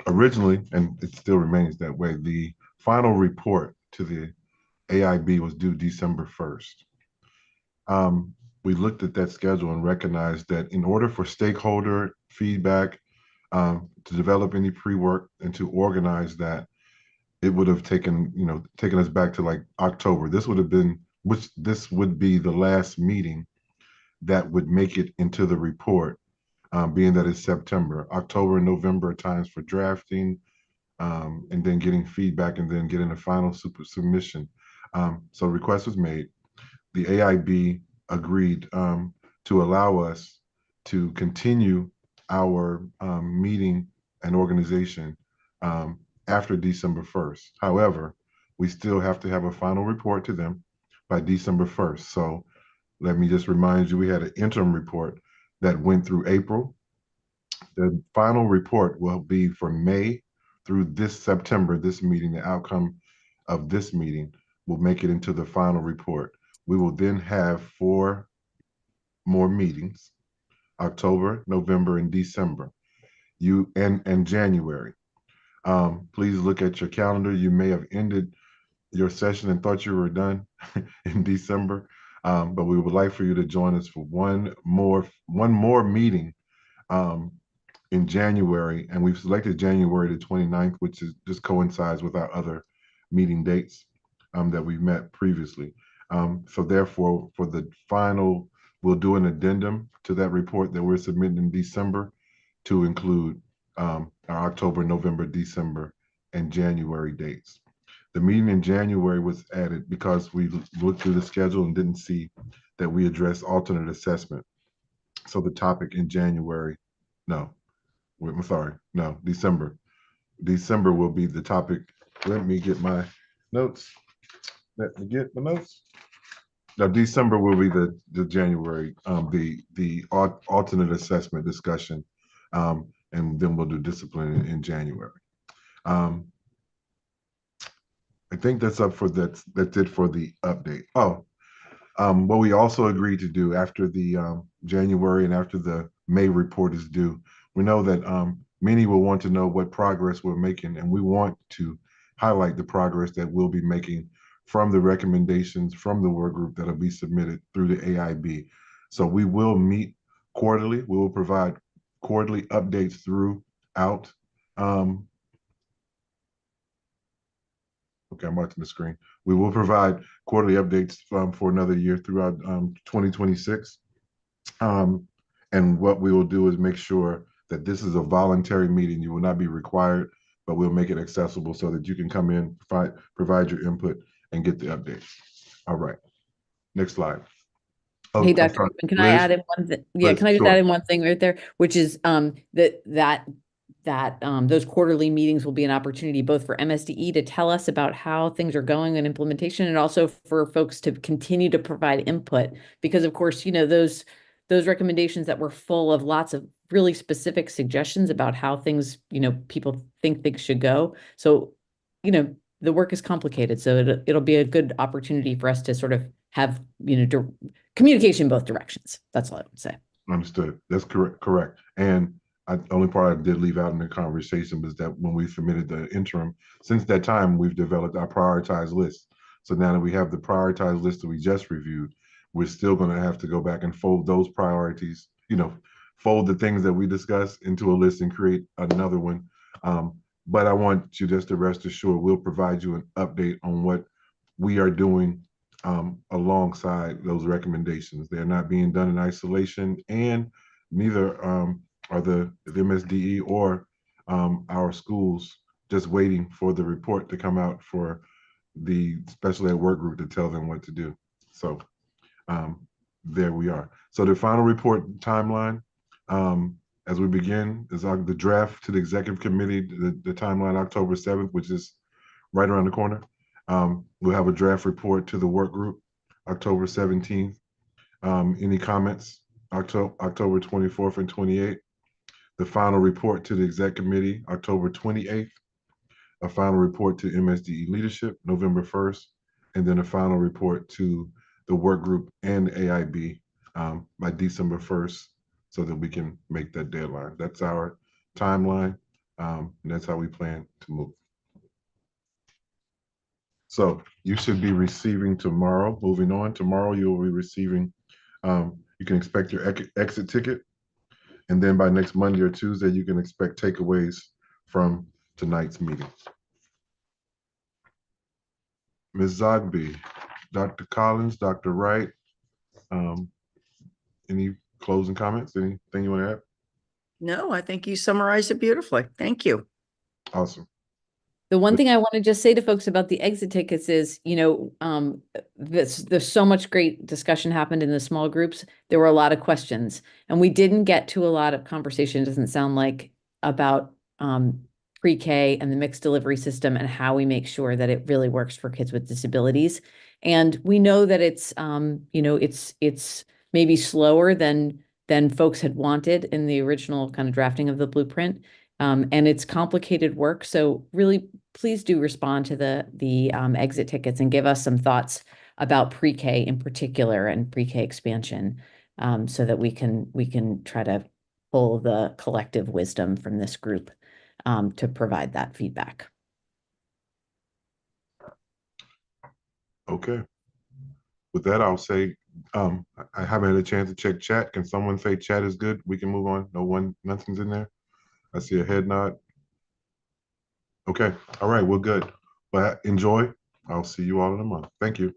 originally, and it still remains that way, the final report to the AIB was due December 1st. We looked at that schedule and recognized that in order for stakeholder feedback, to develop any pre-work and to organize that, it would have taken us back to like October. This would be the last meeting that would make it into the report, being that it's September. October and November are times for drafting, and then getting feedback, and then getting a final submission. So a request was made. The AIB agreed to allow us to continue our meeting and organization after December 1st. However, we still have to have a final report to them by December 1st. So let me just remind you, we had an interim report that went through April. The final report will be for May through this September, this meeting. The outcome of this meeting will make it into the final report. We will then have 4 more meetings, October, November, and December, and January. Please look at your calendar. You may have ended your session and thought you were done in December, but we would like for you to join us for one more meeting in January, and we've selected January the 29th, which just coincides with our other meeting dates that we've met previously. So therefore, for the final, we'll do an addendum to that report that we're submitting in December to include our October, November, December, and January dates. The meeting in January was added because we looked through the schedule and didn't see that we addressed alternate assessment. So the topic in January, December. December will be the topic. Let me get my notes. Now, December will be the January, the alternate assessment discussion, and then we'll do discipline in January. I think that's up for that's it for the update. What we also agreed to do after the January and after the May report is due, we know that many will want to know what progress we're making, and we want to highlight the progress that we'll be making from the recommendations from the work group that'll be submitted through the AIB. So we will meet quarterly. We will provide quarterly updates throughout. Okay, I'm watching the screen. We will provide quarterly updates for another year throughout 2026. And what we will do is make sure that this is a voluntary meeting. You will not be required, but we'll make it accessible so that you can come in, provide your input, and get the updates. All right, next slide. Hey, Dr. Hickman, can I add in one thing? Yeah, can I just add in one thing right there, which is that that those quarterly meetings will be an opportunity both for MSDE to tell us about how things are going in implementation, and also for folks to continue to provide input, because of course, those recommendations that were full of lots of really specific suggestions about how things, people think things should go. So, the work is complicated, so it'll be a good opportunity for us to sort of have, communication in both directions. That's all I would say. Understood. That's correct. And the only part I did leave out in the conversation was that when we submitted the interim, since that time, we've developed our prioritized list. So now that we have the prioritized list that we just reviewed, we're still going to have to go back and fold those priorities, fold the things that we discussed into a list and create another one. But I want you just to rest assured, we'll provide you an update on what we are doing alongside those recommendations. They're not being done in isolation, and neither are the MSDE or our schools just waiting for the report to come out for the special ed work group to tell them what to do. So there we are. So the final report timeline, as we begin, is the draft to the executive committee, the timeline October 7th, which is right around the corner. We'll have a draft report to the work group October 17th. Any comments? October 24th and 28th. The final report to the exec committee October 28th. A final report to MSDE leadership November 1st, and then a final report to the work group and AIB by December 1st, so that we can make that deadline. That's our timeline, and that's how we plan to move. So you should be receiving tomorrow. Moving on, tomorrow you will be receiving, you can expect your exit ticket. And then by next Monday or Tuesday, you can expect takeaways from tonight's meeting. Ms. Zogby, Dr. Collins, Dr. Wright, any closing comments? Anything you want to add? No, I think you summarized it beautifully. Thank you. Awesome. The one thing I want to just say to folks about the exit tickets is, there's so much great discussion happened in the small groups. There were a lot of questions, and we didn't get to a lot of conversation, it doesn't sound like, about pre-K and the mixed delivery system and how we make sure that it really works for kids with disabilities. And we know that it's, it's maybe slower than folks had wanted in the original kind of drafting of the blueprint. And it's complicated work. So really, please do respond to the exit tickets and give us some thoughts about pre-K in particular and pre-K expansion, so that we can try to pull the collective wisdom from this group to provide that feedback. Okay. With that, I'll say, I haven't had a chance to check chat. Can someone say chat is good? We can move on. Nothing's in there. I see a head nod. Okay. All right. We're good. But enjoy. I'll see you all in a month. Thank you.